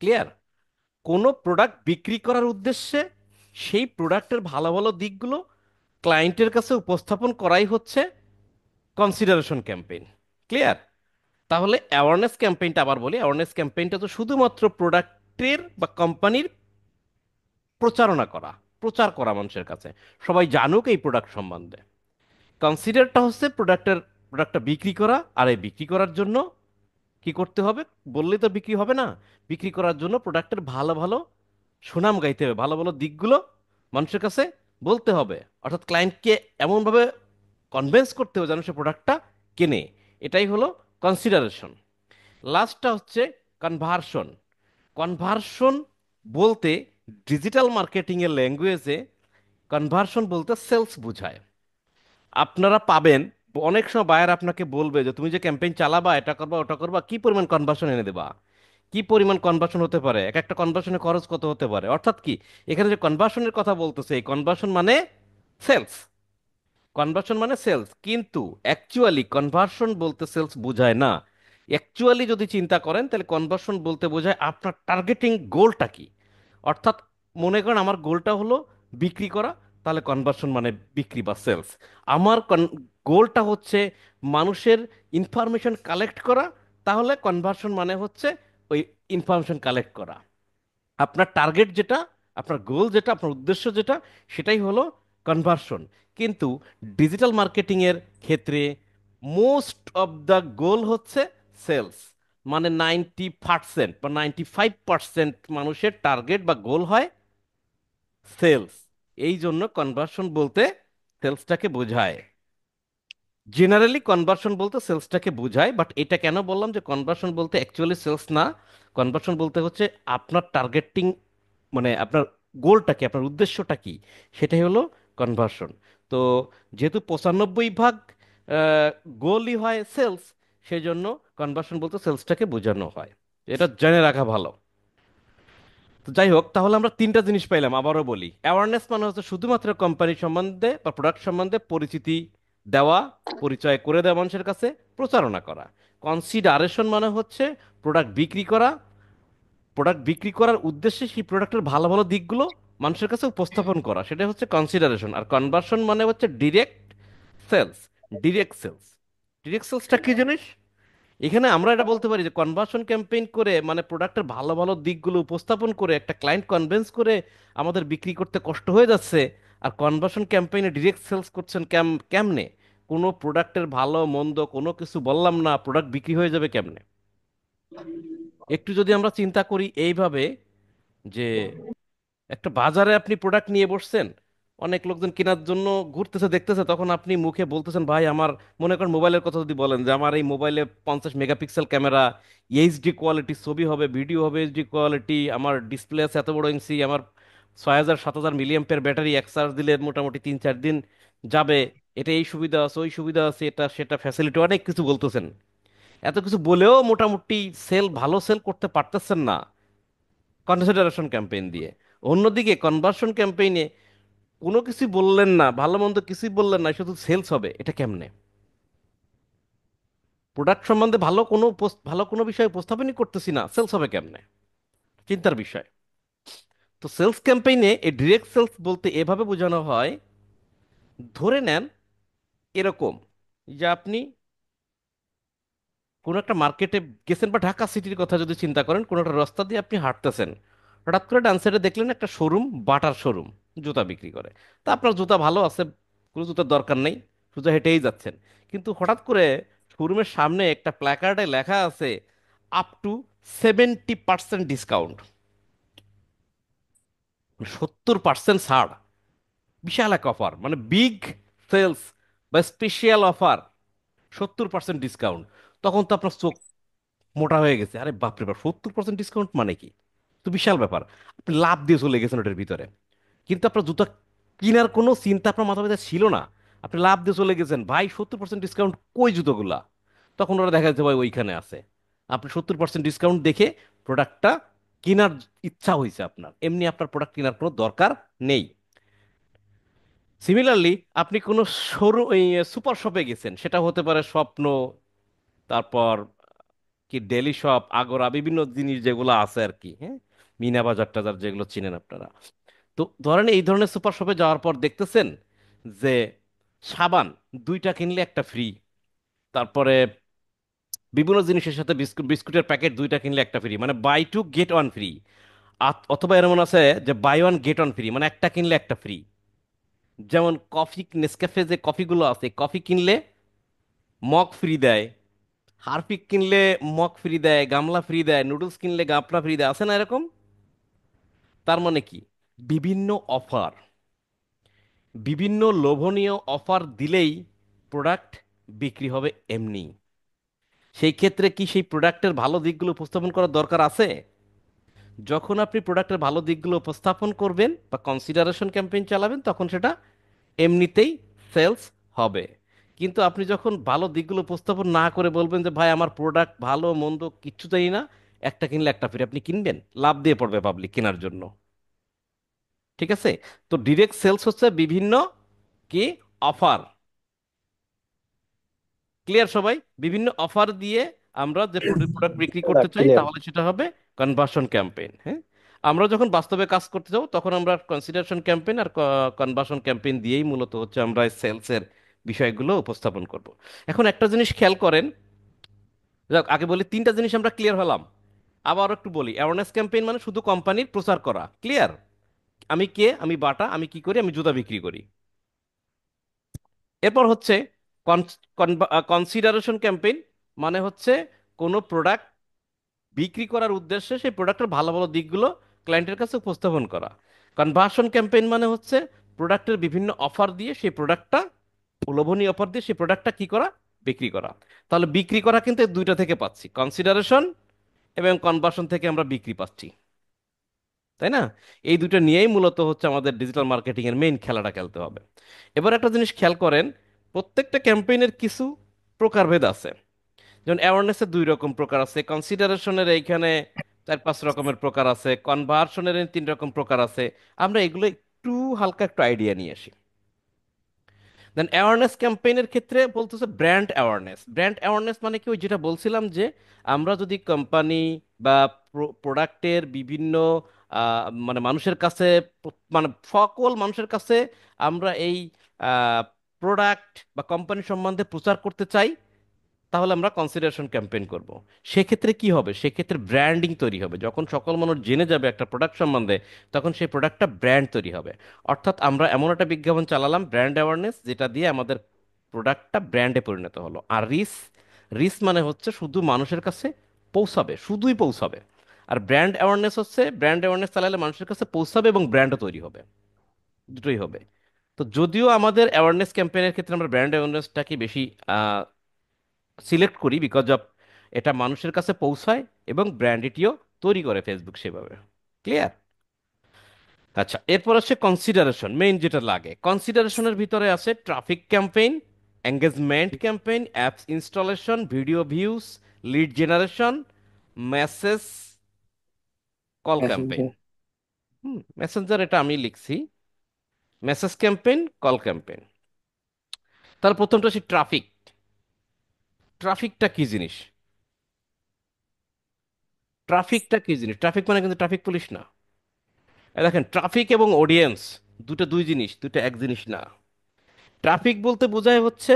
ক্লিয়ার? কোনো প্রোডাক্ট বিক্রি করার উদ্দেশ্যে সেই প্রোডাক্টের ভালো ভালো দিকগুলো ক্লায়েন্টের কাছে উপস্থাপন করাই হচ্ছে কনসিডারেশন ক্যাম্পেইন। ক্লিয়ার? তাহলে অ্যাওয়ারনেস ক্যাম্পেইনটা আবার বলি, অ্যাওয়ারনেস ক্যাম্পেইনটা তো শুধুমাত্র প্রোডাক্টের বা কোম্পানির প্রচারণা করা, প্রচার করা মানুষের কাছে, সবাই জানুক এই প্রোডাক্ট সম্বন্ধে। কনসিডারটা হচ্ছে প্রোডাক্টটা বিক্রি করা, আর এই বিক্রি করার জন্য কি করতে হবে? বললেই তো বিক্রি হবে না। বিক্রি করার জন্য প্রোডাক্টের ভালো ভালো সুনাম গাইতে হবে, ভালো ভালো দিকগুলো মানুষের কাছে বলতে হবে। অর্থাৎ ক্লায়েন্টকে এমনভাবে কনভিন্স করতে হবে যেন সে প্রোডাক্টটা কেনে। এটাই হলো কনসিডারেশন। লাস্টটা হচ্ছে কনভার্সন। কনভার্সন বলতে ডিজিটাল মার্কেটিংয়ের ল্যাঙ্গুয়েজে কনভার্সন বলতে সেলস বোঝায়। আপনারা পাবেন অনেক সময় বায়ার আপনাকে বলবে যে তুমি যে ক্যাম্পেইন চালাবা, এটা করবা, ওটা করবা, কি পরিমাণ কনভার্সন এনে দেবা, কি পরিমাণ কনভার্সন হতে পারে, এক একটা কনভার্সনের খরচ কত হতে পারে। অর্থাৎ কি, এখানে যে কনভার্সনের কথা বলতেছে, এই কনভার্সন মানে সেলস। কনভার্সন মানে সেলস, কিন্তু অ্যাকচুয়ালি কনভার্সন বলতে সেলস বোঝায় না। অ্যাকচুয়ালি যদি চিন্তা করেন, তাহলে কনভার্সন বলতে বোঝায় আপনার টার্গেটিং গোলটা কি। অর্থাৎ মনে করেন আমার গোলটা হলো বিক্রি করা, তাহলে কনভার্সন মানে বিক্রি বা সেলস। আমার গোলটা হচ্ছে মানুষের ইনফরমেশন কালেক্ট করা, তাহলে কনভার্সন মানে হচ্ছে ওই ইনফরমেশন কালেক্ট করা। আপনার টার্গেট যেটা, আপনার গোল যেটা, আপনার উদ্দেশ্য যেটা, সেটাই হলো কনভার্সন। কিন্তু ডিজিটাল মার্কেটিংয়ের ক্ষেত্রে মোস্ট অফ দ্য গোল হচ্ছে সেলস। মানে 90% বা 95% মানুষের টার্গেট বা গোল হয় সেলস। এই জন্য কনভার্সন বলতে সেলসটাকে বোঝায়। জেনারেলি কনভার্সন বলতে সেলসটাকে বোঝায়, বাট এটা কেন বললাম যে কনভার্সন বলতে অ্যাকচুয়ালি সেলস না? কনভার্সন বলতে হচ্ছে আপনার টার্গেটিং, মানে আপনার গোলটা কি, আপনার উদ্দেশ্যটা কি, সেটাই হলো কনভার্সন। তো যেহেতু 95% গোলই হয় সেলস, সেই জন্য কনভার্সন বলতে সেলসটাকে বোঝানো হয়। এটা জেনে রাখা ভালো। তো যাই হোক, তাহলে আমরা তিনটা জিনিস পাইলাম। আবারও বলি, অ্যাওয়ারনেস মানে হচ্ছে শুধুমাত্র কোম্পানি সম্বন্ধে বা প্রোডাক্ট সম্বন্ধে পরিচিতি দেওয়া, পরিচয় করে দেওয়া মানুষের কাছে, প্রচারণা করা। কনসিডারেশন মানে হচ্ছে প্রোডাক্ট বিক্রি করা, প্রোডাক্ট বিক্রি করার উদ্দেশ্যে সেই প্রোডাক্টের ভালো ভালো দিকগুলো মানুষের কাছে উপস্থাপন করা, সেটা হচ্ছে কনসিডারেশন। আর কনভার্সন মানে হচ্ছে direct sales. Direct sales, direct সেলসটা কি জিনিস? এখানে আমরা এটা বলতে পারি যে কনভার্সন ক্যাম্পেইন করে, মানে প্রোডাক্টের ভালো ভালো দিকগুলো উপস্থাপন করে একটা ক্লায়েন্ট কনভিন্স করে আমাদের বিক্রি করতে কষ্ট হয়ে যাচ্ছে। আর কনভার্সন ক্যাম্পেইনে ডিরেক্ট সেলস করছেন কেমনে? কোনো প্রোডাক্টের ভালো মন্দ কোনো কিছু বললাম না, প্রোডাক্ট বিক্রি হয়ে যাবে কেমনে? একটু যদি আমরা চিন্তা করি এইভাবে, যে একটা বাজারে আপনি প্রোডাক্ট নিয়ে বসছেন, অনেক লোকজন কেনার জন্য ঘুরতেছে দেখতেছে, তখন আপনি মুখে বলতেছেন ভাই আমার, মনে করেন মোবাইলের কথা যদি বলেন যে আমার এই মোবাইলে 50 মেগাপিক্সেল ক্যামেরা, এইচডি কোয়ালিটি ছবি হবে, ভিডিও হবে এইচডি কোয়ালিটি, আমার ডিসপ্লে আছে এত বড় ইঞ্চি, আমার 6000 7000 মিলিঅ্যাম্পের ব্যাটারি, এক চার্জ দিলে মোটামুটি 3 4 দিন যাবে, এটা এই সুবিধা আছে, ওই সুবিধা আছে, এটা সেটা ফ্যাসিলিটি, অনেক কিছু বলতেছেন। এত কিছু বলেও মোটামুটি ভালো সেল করতে পারতেছেন না কনসিডারেশন ক্যাম্পেইন দিয়ে। অন্যদিকে কনভার্সন ক্যাম্পেইনে কোনো কিছু বললেন না, ভালো মন্দ কিছুই বললেন না, শুধু সেলস হবে, এটা কেমনে? প্রোডাক্ট সম্বন্ধে ভালো কোনো ভালো কোনো বিষয় উপস্থাপনই করতেছি না, সেলস হবে কেমনে? চিন্তার বিষয়। তো সেলস ক্যাম্পেইনে এই ডিরেক্ট সেলস বলতে এভাবে বোঝানো হয়, ধরে নেন এরকম যে আপনি কোনো একটা মার্কেটে গেছেন, বা ঢাকা সিটির কথা যদি চিন্তা করেন, কোনো একটা রাস্তা দিয়ে আপনি হাঁটতেছেন, হঠাৎ করে ডান সাইডে দেখলেন একটা শোরুম, বাটার শোরুম, জুতা বিক্রি করে। তা আপনার জুতা ভালো আছে, কোনো জুতার দরকার নেই, সোজা হেঁটেই যাচ্ছেন। কিন্তু হঠাৎ করে শোরুমের সামনে একটা প্ল্যাকার্ডে লেখা আছে আপ টু 70% ডিসকাউন্ট, 70% ছাড়, বিশাল এক অফার, মানে বিগ সেলস বা স্পেশাল অফার, 70% ডিসকাউন্ট। তখন তো আপনার চোখ মোটা হয়ে গেছে, আরে বাপরে বাপ, 70% ডিসকাউন্ট মানে কি, তো বিশাল ব্যাপার। আপনি লাভ দিয়ে চলে গেছেন ওটার ভিতরে, কিন্তু আপনার জুতা কেনার কোনো চিন্তা আপনার মাথা ব্যথা ছিল না, আপনি লাভ দিয়ে চলে গেছেন, ভাই 70% ডিসকাউন্ট কই জুতোগুলা? তখন ওরা দেখা যাচ্ছে ভাই ওইখানে আছে। আপনি 70% ডিসকাউন্ট দেখে প্রোডাক্টটা কেনার ইচ্ছা হয়েছে আপনার, এমনি আপনার প্রোডাক্ট কেনার কোনো দরকার নেই। সিমিলারলি আপনি কোনো শোরুম, ওই সুপার শপে গেছেন, সেটা হতে পারে স্বপ্ন, তারপর কি ডেলি শপ, আগোরা, বিভিন্ন জিনিস যেগুলো আছে আর কি, হ্যাঁ, মিনা বাজার টাজার যেগুলো চিনেন আপনারা। তো ধরেন এই ধরনের সুপার শপে যাওয়ার পর দেখতেছেন যে সাবান দুইটা কিনলে একটা ফ্রি, তারপরে বিভিন্ন জিনিসের সাথে বিস্কুটের প্যাকেট দুইটা কিনলে একটা ফ্রি, মানে buy two get one free. অথবা এমন আছে যে buy one get one free, মানে একটা কিনলে একটা ফ্রি। যেমন কফি, নেসক্যাফে যে কফিগুলো আছে, কফি কিনলে মগ ফ্রি দেয়, হারপিক কিনলে মগ ফ্রি দেয়, গামলা ফ্রি দেয়, নুডলস কিনলে গামলা ফ্রি দেয়, আছে না এরকম? তার মানে কি, বিভিন্ন অফার, বিভিন্ন লোভনীয় অফার দিলেই প্রোডাক্ট বিক্রি হবে এমনি। সেই ক্ষেত্রে কি সেই প্রোডাক্টের ভালো দিকগুলো উপস্থাপন করার দরকার আছে? যখন আপনি প্রোডাক্টের ভালো দিকগুলো উপস্থাপন করবেন বা কনসিডারেশন ক্যাম্পেইন চালাবেন, তখন সেটা এমনিতেই সেলস হবে। কিন্তু আপনি যখন ভালো দিকগুলো উপস্থাপন না করে বলবেন যে ভাই আমার প্রোডাক্ট ভালো মন্দ কিচ্ছু জানি না, একটা কিনলে একটা ফ্রি, আপনি কিনবেন, লাভ দিয়ে পড়বে পাবলিক কেনার জন্য। ঠিক আছে? তো ডিরেক্ট সেলস হচ্ছে বিভিন্ন কি অফার, ক্লিয়ার সবাই? বিভিন্ন অফার দিয়ে আমরা যে প্রোডাক্ট বিক্রি করতে চাই, ক্লিয়ার। তাহলে সেটা হবে কনভার্সন ক্যাম্পেইন। হ্যাঁ, আমরা যখন বাস্তবে কাজ করতে যাবো তখন আমরা কনসিডারেশন ক্যাম্পেইন আর কনভার্সন ক্যাম্পেইন দিয়েই মূলত হচ্ছে আমরা সেলসের বিষয়গুলো উপস্থাপন করব। এখন একটা জিনিস খেয়াল করেন, যাক আগে বলি, তিনটা জিনিস আমরা ক্লিয়ার হলাম। আবার একটু বলি, অ্যাওয়ারনেস ক্যাম্পেইন মানে শুধু কোম্পানির প্রচার করা, ক্লিয়ার? আমি কে, আমি বাটা, আমি কি করি, আমি জুতা বিক্রি করি। এরপর হচ্ছে কনসিডারেশন ক্যাম্পেইন, মানে হচ্ছে কোনো প্রোডাক্ট বিক্রি করার উদ্দেশ্যে সেই প্রোডাক্টের ভালো ভালো দিকগুলো ক্লায়েন্টের কাছে উপস্থাপন করা। কনভার্সন ক্যাম্পেইন মানে হচ্ছে প্রোডাক্টের বিভিন্ন অফার দিয়ে সেই প্রোডাক্টটা, লোভনীয় অফার দিয়ে সেই প্রোডাক্টটা কি করা, বিক্রি করা। তাহলে বিক্রি করা কিন্তু এই দুইটা থেকে পাচ্ছি, কনসিডারেশন এবং কনভার্সন থেকে আমরা বিক্রি পাচ্ছি, তাই না? এই দুটো নিয়েই মূলত হচ্ছে আমাদের ডিজিটাল মার্কেটিং এর মেইন খেলাটা খেলতে হবে। এবার একটা জিনিস খেয়াল করেন, প্রত্যেকটা ক্যাম্পেইনের কিছু প্রকারভেদ আছে। যেমন অ্যাওয়ারনেসের দুই রকম প্রকার আছে, কনসিডারেশনের এইখানে চার পাঁচ রকমের প্রকার আছে, কনভার্সনের তিন রকম প্রকার আছে। আমরা এগুলো একটু হালকা একটু আইডিয়া নিয়ে আসি। দেন অ্যাওয়ারনেস ক্যাম্পেইনের ক্ষেত্রে বলতেছে ব্র্যান্ড অ্যাওয়ারনেস। ব্র্যান্ড অ্যাওয়ারনেস মানে কি, ওই যেটা বলছিলাম যে আমরা যদি কোম্পানি বা প্রোডাক্টের বিভিন্ন মানে মানুষের কাছে, মানে সকল মানুষের কাছে আমরা এই প্রোডাক্ট বা কোম্পানি সম্বন্ধে প্রচার করতে চাই, তাহলে আমরা কনসিডারেশন ক্যাম্পেইন করব। সেক্ষেত্রে কি হবে, সেক্ষেত্রে ব্র্যান্ডিং তৈরি হবে। যখন সকল মানুষ জেনে যাবে একটা প্রোডাক্ট সম্বন্ধে, তখন সেই প্রোডাক্টটা ব্র্যান্ড তৈরি হবে। অর্থাৎ আমরা এমন একটা বিজ্ঞাপন চালালাম, ব্র্যান্ড অ্যাওয়ারনেস, যেটা দিয়ে আমাদের প্রোডাক্টটা ব্র্যান্ডে পরিণত হলো। আর রিস, রিস মানে হচ্ছে শুধু মানুষের কাছে পৌঁছাবে, শুধুই পৌঁছাবে। আর ব্র্যান্ড অ্যাওয়ারনেস হচ্ছে, ব্র্যান্ড অ্যাওয়ারনেস চালালে মানুষের কাছে পৌঁছাবে এবং ব্র্যান্ডও তৈরি হবে, দুটোই হবে। তো যদিও আমাদের অ্যাওয়ারনেস ক্যাম্পেইনের ক্ষেত্রে আমরা ব্র্যান্ড অ্যাওয়ারনেসটাকে বেশি সিলেক্ট করি, বিকজ অফ এটা মানুষের কাছে পৌঁছায় এবং ব্র্যান্ড এটিও তৈরি করে ফেসবুক সেভাবে। ক্লিয়ার? আচ্ছা, এরপর হচ্ছে কনসিডারেশন, মেইন যেটা লাগে। কনসিডারেশনের ভিতরে আছে traffic campaign, engagement campaign, apps installation, video views, lead generation, message, call campaign. Messenger. Messenger এটা আমি লিখছি, মেসেজ ক্যাম্পেইন, কল ক্যাম্পেইন। তার প্রথমটা হচ্ছে ট্রাফিক। ট্রাফিকটা কি জিনিস? ট্রাফিকটা কি জিনিস? ট্রাফিক মানে কিন্তু ট্রাফিক পুলিশ না। এই দেখেন, ট্রাফিক এবং অডিয়েন্স দুটো দুই জিনিস, দুটো এক জিনিস না। ট্রাফিক বলতে বোঝায় হচ্ছে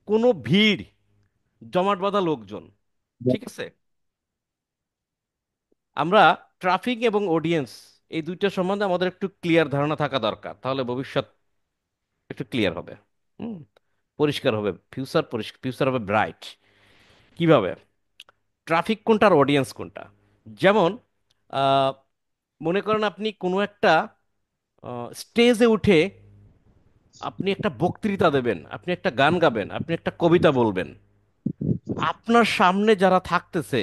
কোনো ভিড়, জমাট বাঁধা লোকজন, ঠিক আছে? আমরা ট্রাফিক এবং অডিয়েন্স এই দুইটা সম্বন্ধে আমাদের একটু ক্লিয়ার ধারণা থাকা দরকার, তাহলে ভবিষ্যৎ একটু ক্লিয়ার হবে। হুম, পরিষ্কার হবে, ফিউচার হবে ব্রাইট। কিভাবে? ট্রাফিক কোনটা আর অডিয়েন্স কোনটা? যেমন আহ, মনে করেন আপনি কোনো একটা স্টেজে উঠে আপনি একটা বক্তৃতা দেবেন, আপনি একটা গান গাবেন, আপনি একটা কবিতা বলবেন। আপনার সামনে যারা থাকতেছে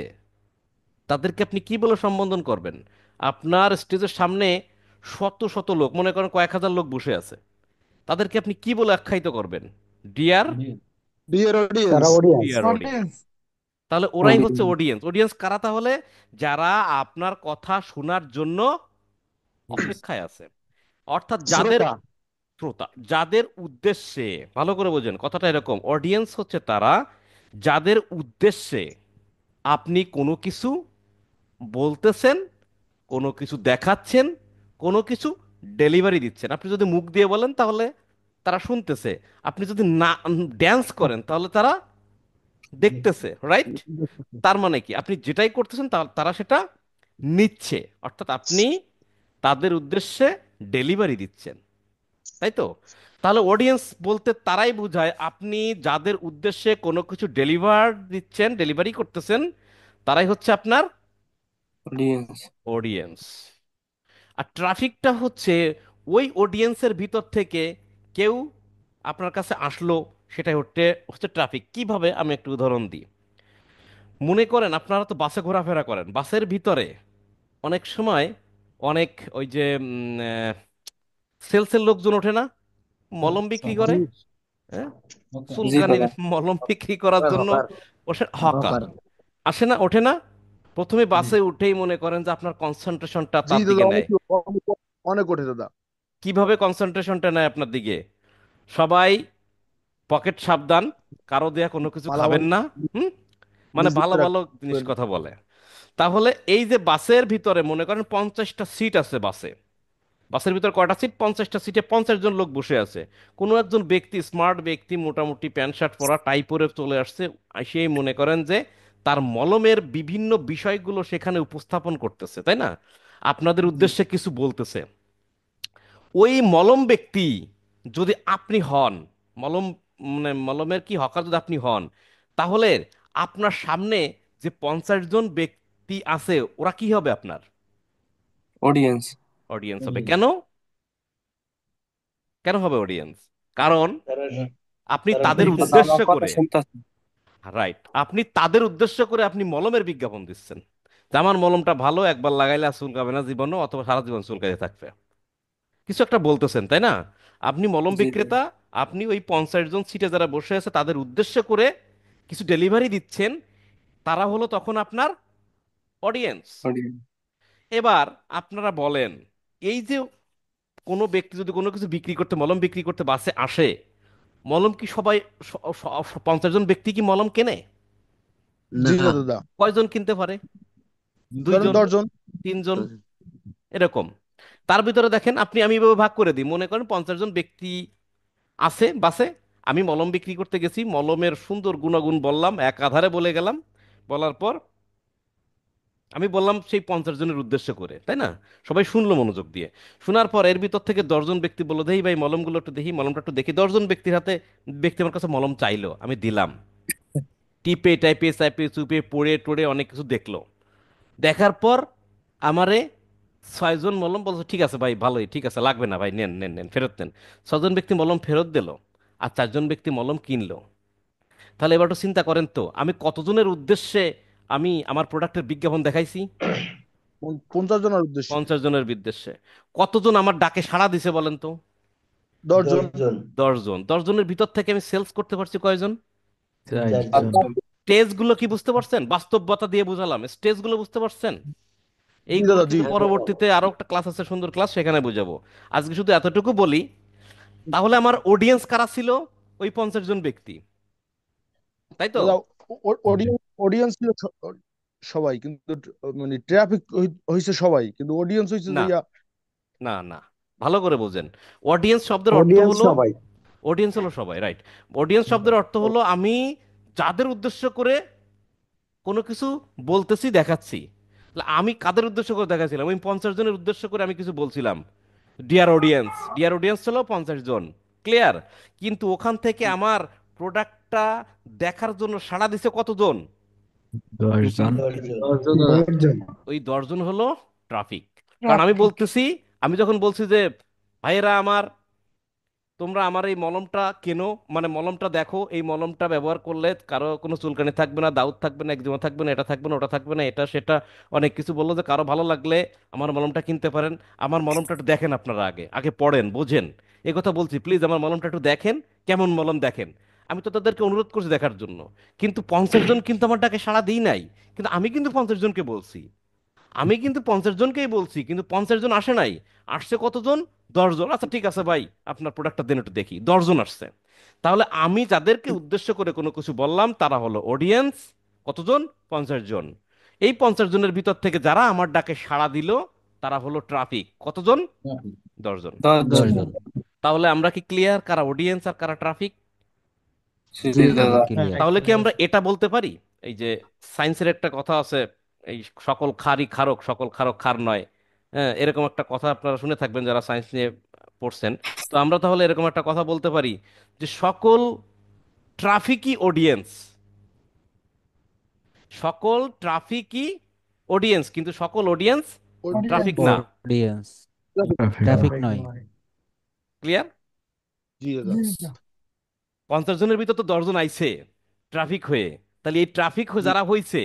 তাদেরকে আপনি কি বলে সম্বোধন করবেন? আপনার স্টেজের সামনে শত শত লোক, মনে করেন কয়েক হাজার লোক বসে আছে, তাদেরকে আপনি কি বলে আখ্যায়িত করবেন? ডিয়ার, ডিয়ার তারা অডিয়েন্স। অডিয়েন্স। Dear audience. তাহলে ওরাই হচ্ছে অডিয়েন্স। অডিয়েন্স কারা তাহলে? যারা আপনার কথা শোনার জন্য অপেক্ষায় আছে, অর্থাৎ যাদের শ্রোতা। শ্রোতা, যাদের উদ্দেশ্যে, ভালো করে বোঝেন কথাটা এরকম, অডিয়েন্স হচ্ছে তারা যাদের উদ্দেশ্যে আপনি কোনো কিছু বলতেছেন, কোনো কিছু দেখাচ্ছেন, কোনো কিছু ডেলিভারি দিচ্ছেন। আপনি যদি মুখ দিয়ে বলেন তাহলে তারা শুনতেছে, আপনি যদি না ড্যান্স করেন তাহলে তারা দেখতেছে, রাইট? তার মানে কি, আপনি যেটাই করতেছেন তারা সেটা নিচ্ছে, অর্থাৎ আপনি তাদের উদ্দেশ্যে ডেলিভারি দিচ্ছেন, তাই তো? তাহলে অডিয়েন্স বলতে তারাই বোঝায় আপনি যাদের উদ্দেশ্যে কোনো কিছু দিচ্ছেন, ডেলিভারি করতেছেন, তারাই হচ্ছে আপনার অডিয়েন্স। অডিয়েন্স। আর ট্রাফিকটা হচ্ছে ওই অডিয়েন্সের ভিতর থেকে কেউ আপনার কাছে আসলো, সেটাই হচ্ছে হচ্ছে ট্রাফিক। কিভাবে? আমি একটু উদাহরণ দিই। মনে করেন আপনারা তো বাসে ঘোরাফেরা করেন, বাসের ভিতরে অনেক সময় অনেক ওই যে সেলসের লোকজন ওঠে না, মলম বিক্রি করে, জি। হ্যাঁ, জি চুলকানির দাদা। মলম বিক্রি করার জন্য হকার। বসে হকার, হকার। আসে না, ওঠে না? প্রথমে বাসে উঠেই মনে করেন যে আপনার কনসেন্ট্রেশনটা জি তার দাদা, দিকে অনেক নেয়। অনেক অনেক ওঠে দাদা। কিভাবে কনসেন্ট্রেশনটা নেয় আপনার দিকে? সবাই পকেট সাবধান, কারো দেয়া কোনো কিছু খাবেন মালামাল না। হুম, মানে ভালো নিজে ভালো জিনিস রাখবেন। কথা বলে। তাহলে এই যে বাসের ভিতরে মনে করেন 50টা সিট আছে বাসে, বাসের ভিতর কয়টা সিট? 50টা সিটে 50 জন লোক বসে আছে। কোনো একজন ব্যক্তি, স্মার্ট ব্যক্তি, মোটামুটি প্যান্ট শার্ট পরা, টাই পরে চলে আসছে, সেই মনে করেন যে তার মলমের বিভিন্ন বিষয়গুলো সেখানে উপস্থাপন করতেছে, তাই না? আপনাদের জি। উদ্দেশ্যে কিছু বলতেছে। ওই মলম ব্যক্তি যদি আপনি হন, মলম মানে মলমের কি হকার যদি আপনি হন, তাহলে আপনার সামনে যে 50 জন ব্যক্তি আছে ওরা কি হবে আপনার? অডিয়েন্স। অডিয়েন্স হবে। কেন? কেন হবে অডিয়েন্স? কারণ আপনি তাদের তার উদ্দেশ্য কথা করে, শুনতেছে। রাইট, আপনি তাদের উদ্দেশ্য করে আপনি মলমের বিজ্ঞাপন দিচ্ছেন যে আমার মলমটা ভালো, একবার লাগাইলে আর চুলকাবে না জীবনও, অথবা সারা জীবন চুলকাতে থাকবে, কিছু একটা বলতেছেন, তাই না? আপনি মলম জি দাদা। বিক্রেতা, আপনি ওই 50 জন সিটে যারা বসে আছে তাদের উদ্দেশ্য করে কিছু ডেলিভারি দিচ্ছেন, তারা হলো তখন আপনার অডিয়েন্স। অডিয়েন্স। এবার আপনারা বলেন, এই যে কোনো ব্যক্তি যদি কোনো কিছু বিক্রি করতে, মলম বিক্রি করতে বাসে আসে, মলম কি সবাই 50 জন ব্যক্তি কি মলম কেনে? জি না। না দাদা। কয়জন কিনতে পারে? ধরেন 2 জন, 10 জন। 3 জন, এরকম। তার ভিতরে দেখেন আপনি, আমি এভাবে ভাগ করে দিই, মনে করেন 50 জন ব্যক্তি আছে বাসে, আমি মলম বিক্রি করতে গেছি, মলমের সুন্দর গুণাগুণ বললাম, এক আধারে বলে গেলাম, বলার পর আমি বললাম সেই 50 জনের উদ্দেশ্য করে, তাই না? সবাই শুনলো মনোযোগ দিয়ে। শোনার পর এর ভিতর থেকে 10 জন ব্যক্তি বললো, দেখি ভাই মলমগুলো একটু দেখি, মলমটা একটু দেখি। 10 জন ব্যক্তির হাতে, ব্যক্তি আমার কাছে মলম চাইলো, আমি দিলাম। টিপে টাইপে চাইপে চুপে পড়ে টড়ে অনেক কিছু দেখলো। দেখার পর আমারে 6 জন মলম বলছে, ঠিক আছে ভাই, ভালোই, ঠিক আছে, লাগবে না ভাই, নেন নেন নেন, ফেরত নেন। 6 জন ব্যক্তি মলম ফেরত দিল, আর 4 জন ব্যক্তি মলম কিনলো। তাহলে এবার একটু চিন্তা করেন তো, আমি কতজনের উদ্দেশ্যে আমি আমার প্রোডাক্টের বিজ্ঞাপন দেখাইছি? 50 জনের উদ্দেশ্যে। 50 জনের উদ্দেশ্যে। কতজন আমার ডাকে সাড়া দিছে বলেন তো? 10 জন। 10 জন। 10 জনের ভিতর থেকে আমি সেলস করতে পারছি কয়জন? 4 জন। পাঁচজন। স্টেজগুলো কি বুঝতে পারছেন? বাস্তবতা দিয়ে বুঝালাম, স্টেজগুলো বুঝতে পারছেন? জি এইগুলো দাদা, জি। কিন্তু পরবর্তীতে আরো একটা ক্লাস আছে, সুন্দর ক্লাস, সেখানে বুঝাবো। আজকে শুধু এতটুকু বলি, তাহলে আমার অডিয়েন্স কারা ছিল? ওই 50 জন ব্যক্তি, তাই তো? দাদা, অডিয়েন্স অডিয়েন্স ছিল সবাই কিন্তু মানে ট্রাফিক হইছে সবাই, কিন্তু অডিয়েন্স হইছে যে না না না, ভালো করে বোঝেন। অডিয়েন্স শব্দের অর্থ অডিয়েন্স হলো, সবাই। অডিয়েন্স হলো সবাই, রাইট। অডিয়েন্স শব্দের অর্থ হলো আমি যাদের উদ্দেশ্য করে কোনো কিছু বলতেছি, দেখাচ্ছি। তাহলে আমি কাদের উদ্দেশ্য করে দেখাচ্ছিলাম? আমি 50 জনের উদ্দেশ্য করে আমি কিছু বলছিলাম, ডিয়ার অডিয়েন্স। ডিয়ার অডিয়েন্স হলো 50 জন, ক্লিয়ার। কিন্তু ওখান থেকে আমার প্রোডাক্টটা দেখার জন্য সাড়া দিছে কতজন? 10 জন। 10 জন। 10 জন। ওই 10 জন হলো ট্রাফিক। কারণ আমি বলতেছি, আমি যখন বলছি যে ভাইয়েরা আমার, তোমরা আমার এই মলমটা কেনো, মানে মলমটা দেখো, এই মলমটা ব্যবহার করলে কারো কোনো চুলকানি থাকবে না, দাউদ থাকবে না, একজিমা থাকবে না, এটা থাকবে না, ওটা থাকবে না, এটা সেটা অনেক কিছু বললো, যে কারো ভালো লাগলে আমার মলমটা কিনতে পারেন। আমার মলমটা একটু দেখেন, আপনারা আগে আগে পড়েন, বোঝেন। এই কথা বলছি, প্লিজ আমার মলমটা একটু দেখেন, কেমন মলম দেখেন। আমি তো তাদেরকে অনুরোধ করছি দেখার জন্য। কিন্তু 50 জন কিন্তু আমার ডাকে সাড়া দিই নাই। কিন্তু আমি কিন্তু 50 জনকে বলছি, আমি কিন্তু 50 জনকেই বলছি, কিন্তু 50 জন আসে নাই। আসছে কতজন? 10 জন। আচ্ছা ঠিক আছে ভাই, আপনার প্রোডাক্টটা দেন একটু দেখি। 10 জন আসছে। তাহলে আমি যাদেরকে উদ্দেশ্য করে কোনো কিছু বললাম তারা হলো অডিয়েন্স। কতজন? 50 জন। এই 50 জনের ভিতর থেকে যারা আমার ডাকে সাড়া দিল তারা হলো ট্রাফিক। কতজন? 10 জন। 10 জন। 10 জন। তাহলে আমরা কি ক্লিয়ার কারা অডিয়েন্স আর কারা ট্রাফিক? জি জি জি দাদা। ক্লিয়ার। তাহলে কি আমরা এটা বলতে পারি, এই যে সায়েন্সের একটা কথা আছে, এই সকল খারই ক্ষারক, সকল ক্ষারক ক্ষার নয়। হ্যাঁ, এরকম একটা কথা আপনারা শুনে থাকবেন যারা সায়েন্স নিয়ে পড়ছেন। তো আমরা তাহলে এরকম একটা কথা বলতে পারি যে সকল ট্রাফিকই অডিয়েন্স, সকল ট্রাফিকই অডিয়েন্স, কিন্তু সকল অডিয়েন্স ট্রাফিক না। অডিয়েন্স ট্রাফিক ট্রাফিক নয়। নয়। ক্লিয়ার? জি দাদা। 50 জনের ভিতর তো 10 জন আইছে ট্রাফিক হয়ে। তাহলে এই ট্রাফিক জি যারা হয়েছে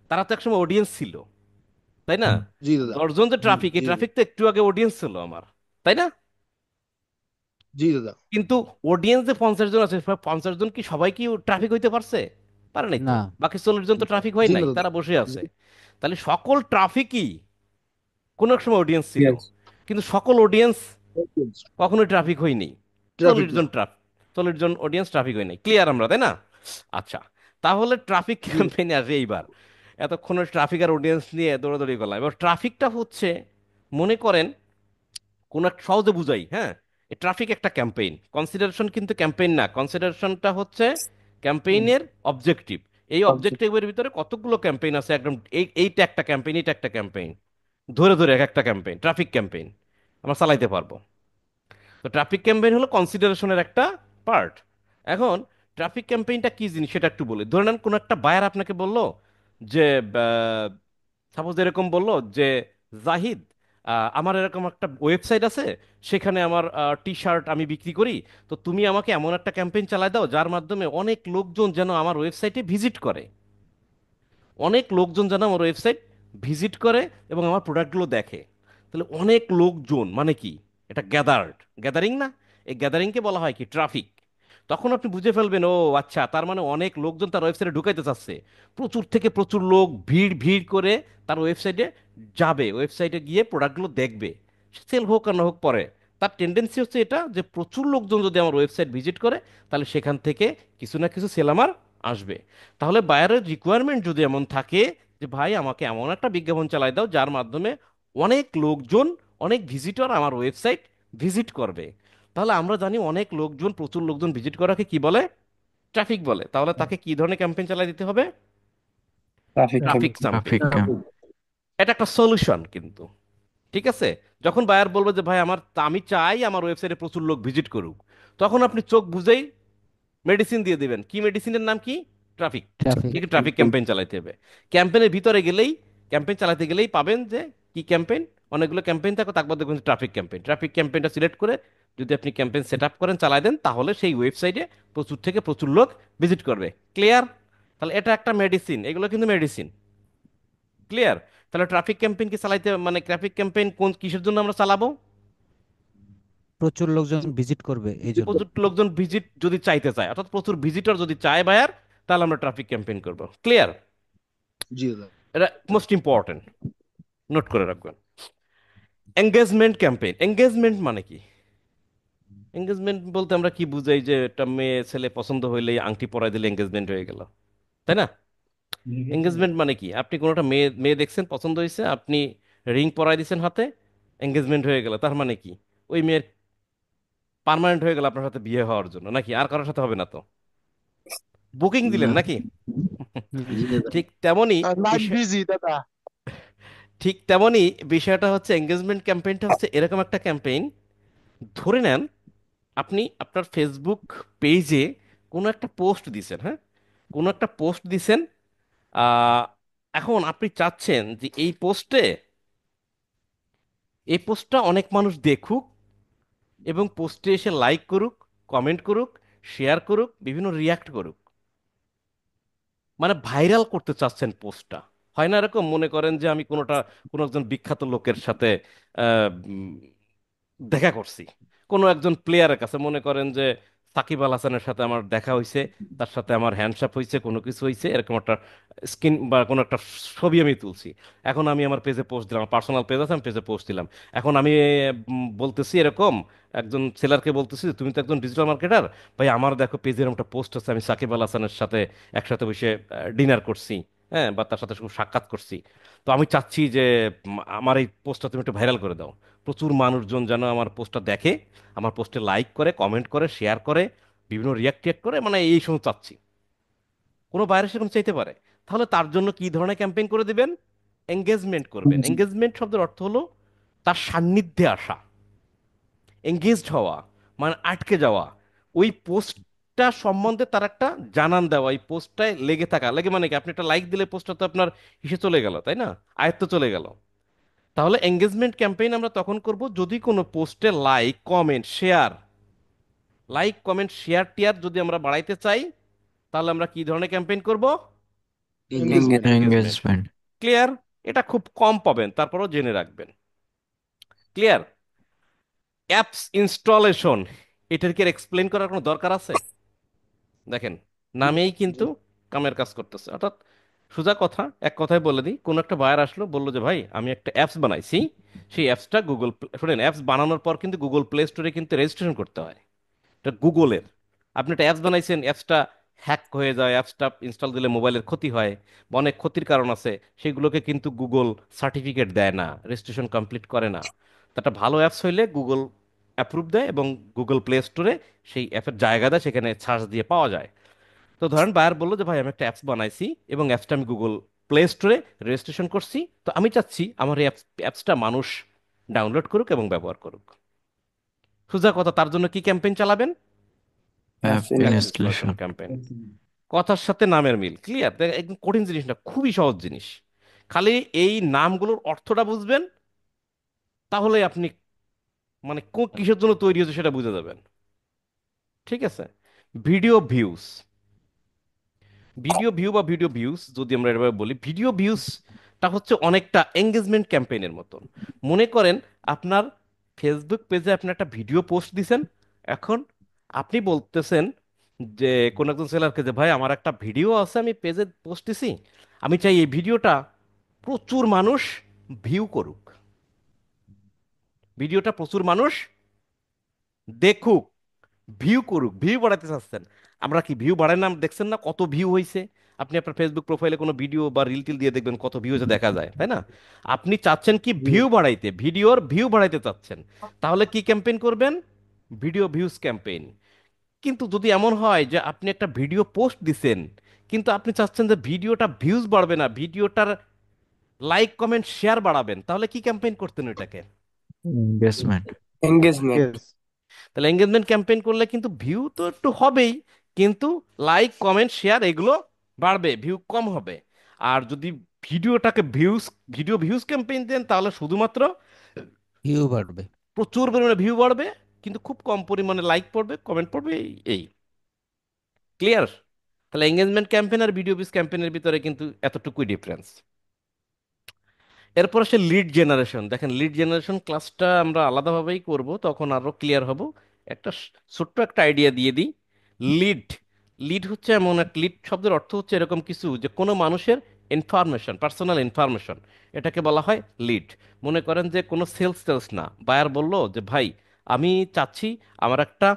তারা তো একসময় অডিয়েন্স ছিল, তাই না? জি দাদা। 10 জন যে জি ট্রাফিক, এই জি ট্রাফিক তো একটু আগে অডিয়েন্স ছিল আমার, তাই না? জি দাদা। কিন্তু অডিয়েন্স যে 50 জন আছে, 50 জন কি সবাই কি ট্রাফিক হইতে পারছে? পারে নাই তো। না। বাকি 40 জন তো ট্রাফিক হয় জি না নাই, দাদা। তারা বসে আছে। তাহলে সকল ট্রাফিকই কোনো এক সময় অডিয়েন্স ছিল, Yes. কিন্তু সকল অডিয়েন্স কখনোই ট্রাফিক হয়নি। ট্রাফিক চল্লিশ না। জন ট্রাফিক 40 জন অডিয়েন্স ট্রাফিক হয় নাই। ক্লিয়ার আমরা, তাই না? আচ্ছা, তাহলে ট্রাফিক জি ক্যাম্পেইনে আসে এইবার। এতক্ষণ ট্রাফিক আর অডিয়েন্স নিয়ে দৌড়াদৌড়ি করলাম, এবার ট্রাফিকটা হচ্ছে, মনে করেন কোন একটা সহজে বুঝাই, হ্যাঁ। এই ট্রাফিক একটা ক্যাম্পেইন, কনসিডারেশন কিন্তু ক্যাম্পেইন না, কনসিডারেশনটা হচ্ছে ক্যাম্পেইনের অবজেক্টিভ। এই অবজেক্ট। অবজেক্টিভের ভিতরে কতগুলো ক্যাম্পেইন আছে, একদম এইটা একটা ক্যাম্পেইন, এইটা একটা ক্যাম্পেইন, ধরে ধরে এক একটা ক্যাম্পেইন, ট্রাফিক ক্যাম্পেইন আমরা চালাইতে পারবো। তো ট্রাফিক ক্যাম্পেইন হলো কনসিডারেশনের একটা পার্ট। এখন ট্রাফিক ক্যাম্পেইনটা কি জিনিস সেটা একটু বলি। ধরে নেন কোন একটা বায়ার আপনাকে বললো যে, সাপোজ এরকম বললো যে, জাহিদ, আমার এরকম একটা ওয়েবসাইট আছে, সেখানে আমার টি শার্ট আমি বিক্রি করি। তো তুমি আমাকে এমন একটা ক্যাম্পেইন চালায় দাও যার মাধ্যমে অনেক লোকজন যেন আমার ওয়েবসাইটে ভিজিট করে, অনেক লোকজন যেন আমার ওয়েবসাইট ভিজিট করে এবং আমার প্রোডাক্টগুলো দেখে। তাহলে অনেক লোকজন মানে কি? এটা গ্যাদারিং না? এই গ্যাদারিংকে বলা হয় কি? ট্রাফিক। তখন আপনি বুঝে ফেলবেন, ও আচ্ছা, তার মানে অনেক লোকজন তার ওয়েবসাইটে ঢুকাইতে চাচ্ছে। প্রচুর থেকে প্রচুর লোক ভিড় ভিড় করে তার ওয়েবসাইটে যাবে, ওয়েবসাইটে গিয়ে প্রোডাক্টগুলো দেখবে। সেল হোক আর না হোক পরে, তার টেন্ডেন্সি হচ্ছে এটা যে প্রচুর লোকজন যদি আমার ওয়েবসাইট ভিজিট করে তাহলে সেখান থেকে কিছু না কিছু সেল আমার আসবে। তাহলে বায়ারের রিকোয়ারমেন্ট যদি এমন থাকে যে ভাই আমাকে এমন একটা বিজ্ঞাপন চালাই দাও যার মাধ্যমে অনেক লোকজন, অনেক ভিজিটর আমার ওয়েবসাইট ভিজিট করবে, তাহলে আমরা জানি অনেক লোকজন, প্রচুর লোকজন ভিজিট করাকে কি বলে? ট্রাফিক বলে। তাহলে তাকে কি ধরনের ক্যাম্পেইন চালাই দিতে হবে? Traffic traffic campaign. Campaign. Traffic camp. এটা একটা সলিউশন কিন্তু, ঠিক আছে? যখন বায়ার বলবে যে ভাই আমার, আমি চাই আমার ওয়েবসাইটে প্রচুর লোক ভিজিট করুক, তখন আপনি চোখ বুঝেই মেডিসিন দিয়ে দিবেন। কি মেডিসিনের নাম কি? ট্রাফিক। ট্রাফিক। ঠিক ট্রাফিক ক্যাম্পেইন চালাইতে হবে। ক্যাম্পেইনের ভিতরে গেলেই, ক্যাম্পেইন চালাতে গেলেই পাবেন যে কি ক্যাম্পেইন, অনেকগুলো ক্যাম্পেইন থাকে, তারপর দেখবেন ট্রাফিক ক্যাম্পেইন। ট্রাফিক ক্যাম্পেইনটা সিলেক্ট করে যদি আপনি ক্যাম্পেইন সেট আপ করেন, চালাই দেন, তাহলে সেই ওয়েবসাইটে প্রচুর থেকে প্রচুর লোক ভিজিট করবে। ক্লিয়ার? তাহলে এটা একটা মেডিসিন, এগুলো কিন্তু মেডিসিন। ক্লিয়ার? তাহলে ট্রাফিক ক্যাম্পেইন কি চালাইতে, মানে ট্রাফিক ক্যাম্পেইন কোন কিসের জন্য আমরা চালাবো? প্রচুর লোকজন ভিজিট করবে এই জন্য। প্রচুর লোকজন ভিজিট যদি চাইতে চায়, অর্থাৎ প্রচুর ভিজিটর যদি চায় বায়ার, তাহলে আমরা ট্রাফিক ক্যাম্পেইন করব। ক্লিয়ার? জি দাদা। এটা মোস্ট ইম্পর্টেন্ট, নোট করে রাখবেন। এঙ্গেজমেন্ট ক্যাম্পেইন, এঙ্গেজমেন্ট মানে কি? এঙ্গেজমেন্ট বলতে আমরা কি বুঝাই? যে একটা মেয়ে ছেলে পছন্দ হইলেই আংটি পরাই দিলে এঙ্গেজমেন্ট হয়ে গেল, তাই না? এঙ্গেজমেন্ট মানে কি? আপনি কোনো একটা মেয়ে মেয়ে দেখছেন, পছন্দ হয়েছে, আপনি রিং পরাই দিয়েছেন হাতে, এঙ্গেজমেন্ট হয়ে গেল। তার মানে কি? ওই মেয়ের পার্মানেন্ট হয়ে গেল আপনার সাথে বিয়ে হওয়ার জন্য, নাকি আর কারোর সাথে হবে না তো? বুকিং দিলেন না। নাকি? হুম। জি দাদা। ঠিক তেমনই লাইন বিষয়, বিজি দাদা। ঠিক তেমনই বিষয়টা হচ্ছে, এঙ্গেজমেন্ট ক্যাম্পেইনটা হচ্ছে এরকম একটা ক্যাম্পেইন। ধরে নেন আপনি আপনার ফেসবুক পেজে কোনো একটা পোস্ট দিছেন, হ্যাঁ, কোনো একটা পোস্ট দিছেন। আহ, এখন আপনি চাচ্ছেন যে এই পোস্টটা অনেক মানুষ দেখুক, এবং পোস্টে এসে লাইক করুক, কমেন্ট করুক, শেয়ার করুক, বিভিন্ন রিয়াক্ট করুক। মানে ভাইরাল করতে চাচ্ছেন পোস্টটা। হয় না এরকম? মনে করেন যে আমি কোনো একজন বিখ্যাত লোকের সাথে আহ, উম, দেখা করছি, কোনো একজন প্লেয়ারের কাছে, মনে করেন যে সাকিব আল হাসানের সাথে আমার দেখা হয়েছে, তার সাথে আমার হ্যান্ডশেক হয়েছে, কোনো কিছু হয়েছে, এরকম একটা স্ক্রিন বা কোনো একটা ছবি আমি তুলছি। এখন আমি আমার পেজে পোস্ট দিলাম, পার্সোনাল পেজ আছে, আমি পেজে পোস্ট দিলাম। এখন আমি বলতেছি এরকম, একজন সেলারকে বলতেছি যে, তুমি তো একজন ডিজিটাল মার্কেটার, ভাই আমার দেখো পেজের একটা পোস্ট আছে, আমি সাকিব আল হাসানের সাথে একসাথে বসে ডিনার করছি, হ্যাঁ, বা তার সাথে খুব সাক্ষাৎ করছি। তো আমি চাচ্ছি যে আমার এই পোস্টটা তুমি একটু ভাইরাল করে দাও, প্রচুর মানুষজন যেন আমার পোস্টটা দেখে, আমার পোস্টে লাইক করে, কমেন্ট করে, শেয়ার করে, বিভিন্ন রিয়াক্ট টিয়াক্ট করে, মানে এই সময় চাচ্ছি। কোনো বাইরে সেরকম চাইতে পারে। তাহলে তার জন্য কি ধরনের ক্যাম্পেইন করে দিবেন? এঙ্গেজমেন্ট করবেন। জি। এঙ্গেজমেন্ট শব্দের অর্থ হলো তার সান্নিধ্যে আসা, এঙ্গেজড হওয়া, মানে আটকে যাওয়া। ওই পোস্টটা সম্বন্ধে তার একটা জানান দেওয়া, এই পোস্টটায় লেগে থাকা। লেগে মানে কি? আপনি একটা লাইক দিলে পোস্টটা তো আপনার ইসে চলে গেল, তাই না? আয়ত্ত চলে গেল। তাহলে এঙ্গেজমেন্ট ক্যাম্পেইন আমরা তখন করব যদি কোনো পোস্টে like, comment, share, like comment share টিয়ার যদি আমরা বাড়াইতে চাই, তাহলে আমরা কি ধরনের ক্যাম্পেইন করব? এঙ্গেজমেন্ট। এঙ্গেজমেন্ট। এঙ্গেজমেন্ট। ক্লিয়ার? এটা খুব কম পাবেন, তারপরও জেনে রাখবেন। ক্লিয়ার? অ্যাপস ইনস্টলেশন, এটার কি এক্সপ্লেন করার কোনো দরকার আছে? দেখেন, নামেই কিন্তু কামের কাজ করতেছে। অর্থাৎ সোজা কথা, এক কথায় বলে দিই, কোন একটা বায়ার আসলো, বললো যে ভাই আমি একটা অ্যাপস বানাইছি, সেই অ্যাপসটা শুনেন, অ্যাপস বানানোর পর কিন্তু গুগল প্লে স্টোরে কিন্তু রেজিস্ট্রেশন করতে হয়। এটা গুগলের। আপনি একটা অ্যাপস বানাইছেন, অ্যাপসটা হ্যাক হয়ে যায়, অ্যাপসটা ইনস্টল দিলে মোবাইলের ক্ষতি হয়, বা অনেক ক্ষতির কারণ আছে, সেগুলোকে কিন্তু গুগল সার্টিফিকেট দেয় না, রেজিস্ট্রেশন কমপ্লিট করে না। তো একটা ভালো অ্যাপস হইলে গুগল অ্যাপ্রুভ দেয়, এবং গুগল প্লে স্টোরে সেই অ্যাপের জায়গা দেয়, সেখানে সার্চ দিয়ে পাওয়া যায়। তো ধরেন বায়ার বললো যে ভাই আমি একটা অ্যাপস বানাইছি, এবং অ্যাপসটা আমি গুগল প্লে স্টোরে রেজিস্ট্রেশন করছি, তো আমি চাচ্ছি আমার এই অ্যাপসটা মানুষ ডাউনলোড করুক এবং ব্যবহার করুক। সোজা কথা, তার জন্য কি ক্যাম্পেইন চালাবেন? App app installation installation. Campaign. কথার সাথে নামের মিল। ক্লিয়ার? একদম কঠিন জিনিস না, খুবই সহজ জিনিস। খালি এই নামগুলোর অর্থটা বুঝবেন, তাহলে আপনি মানে কিসের জন্য তৈরি হয়েছে সেটা বুঝে যাবেন। ঠিক আছে? ভিডিও ভিউজ, ভিডিও ভিউ বা ভিডিও ভিউজ যদি আমরা এভাবে বলি, ভিডিও ভিউজটা হচ্ছে অনেকটা এঙ্গেজমেন্ট ক্যাম্পেইনের মতন। মনে করেন আপনার ফেসবুক পেজে আপনি একটা ভিডিও পোস্ট দিছেন। এখন আপনি বলতেছেন যে কোন একজন সেলারকে যে ভাই আমার একটা ভিডিও আছে, আমি পেজে পোস্ট দিছি, আমি চাই এই ভিডিওটা প্রচুর মানুষ ভিউ করুক, ভিডিওটা প্রচুর মানুষ দেখুক, ভিউ করুক, ভিউ বাড়াতে চাচ্ছেন। আমরা কি ভিউ বাড়াই না? দেখছেন না কত ভিউ হয়েছে? আপনি আপনার ফেসবুক প্রোফাইলে কোনো ভিডিও বা রিল টিল দিয়ে দেখবেন কত ভিউ হয়েছে, দেখা যায়, তাই না? আপনি চাচ্ছেন কি ভিউ বাড়াইতে, ভিডিওর ভিউ বাড়াইতে চাচ্ছেন। তাহলে কি ক্যাম্পেইন করবেন? Video views campaign. কিন্তু যদি এমন হয় যে আপনি একটা ভিডিও পোস্ট দিছেন, কিন্তু আপনি চাচ্ছেন যে ভিডিওটা ভিউজ বাড়বে না, ভিডিওটার লাইক কমেন্ট শেয়ার বাড়াবেন, তাহলে কি ক্যাম্পেইন করতেন ওইটাকে? এঙ্গেজমেন্ট। এঙ্গেজমেন্ট। তাহলে এঙ্গেজমেন্ট ক্যাম্পেইন করলে কিন্তু ভিউ তো একটু হবেই, কিন্তু লাইক কমেন্ট শেয়ার এগুলো বাড়বে, ভিউ কম হবে। আর যদি ভিডিওটাকে ভিডিও ভিউজ ক্যাম্পেইন দেন, তাহলে শুধুমাত্র ভিউ বাড়বে। প্রচুর পরিমাণে ভিউ বাড়বে, কিন্তু খুব কম পরিমাণে লাইক পড়বে, কমেন্ট পড়বে, এই ক্লিয়ার? তাহলে এঙ্গেজমেন্ট ক্যাম্পেইন আর ভিডিও ভিউজ ক্যাম্পেইনের ভিতরে কিন্তু এতটুকুই ডিফারেন্স। এরপর আসে লিড জেনারেশন। দেখেন, লিড জেনারেশন ক্লাসটা আমরা আলাদাভাবেই করব, তখন আরো ক্লিয়ার হব। একটা ছোট্ট একটা আইডিয়া দিয়ে দিই। লিড, লিড হচ্ছে এমন এক, লিড শব্দের অর্থ হচ্ছে এরকম কিছু যে কোনো মানুষের ইনফরমেশন, পার্সোনাল ইনফরমেশন, এটাকে বলা হয় লিড। মনে করেন যে কোনো সেলস টেলস না, বায়ার বলল যে ভাই আমি চাচ্ছি আমার একটা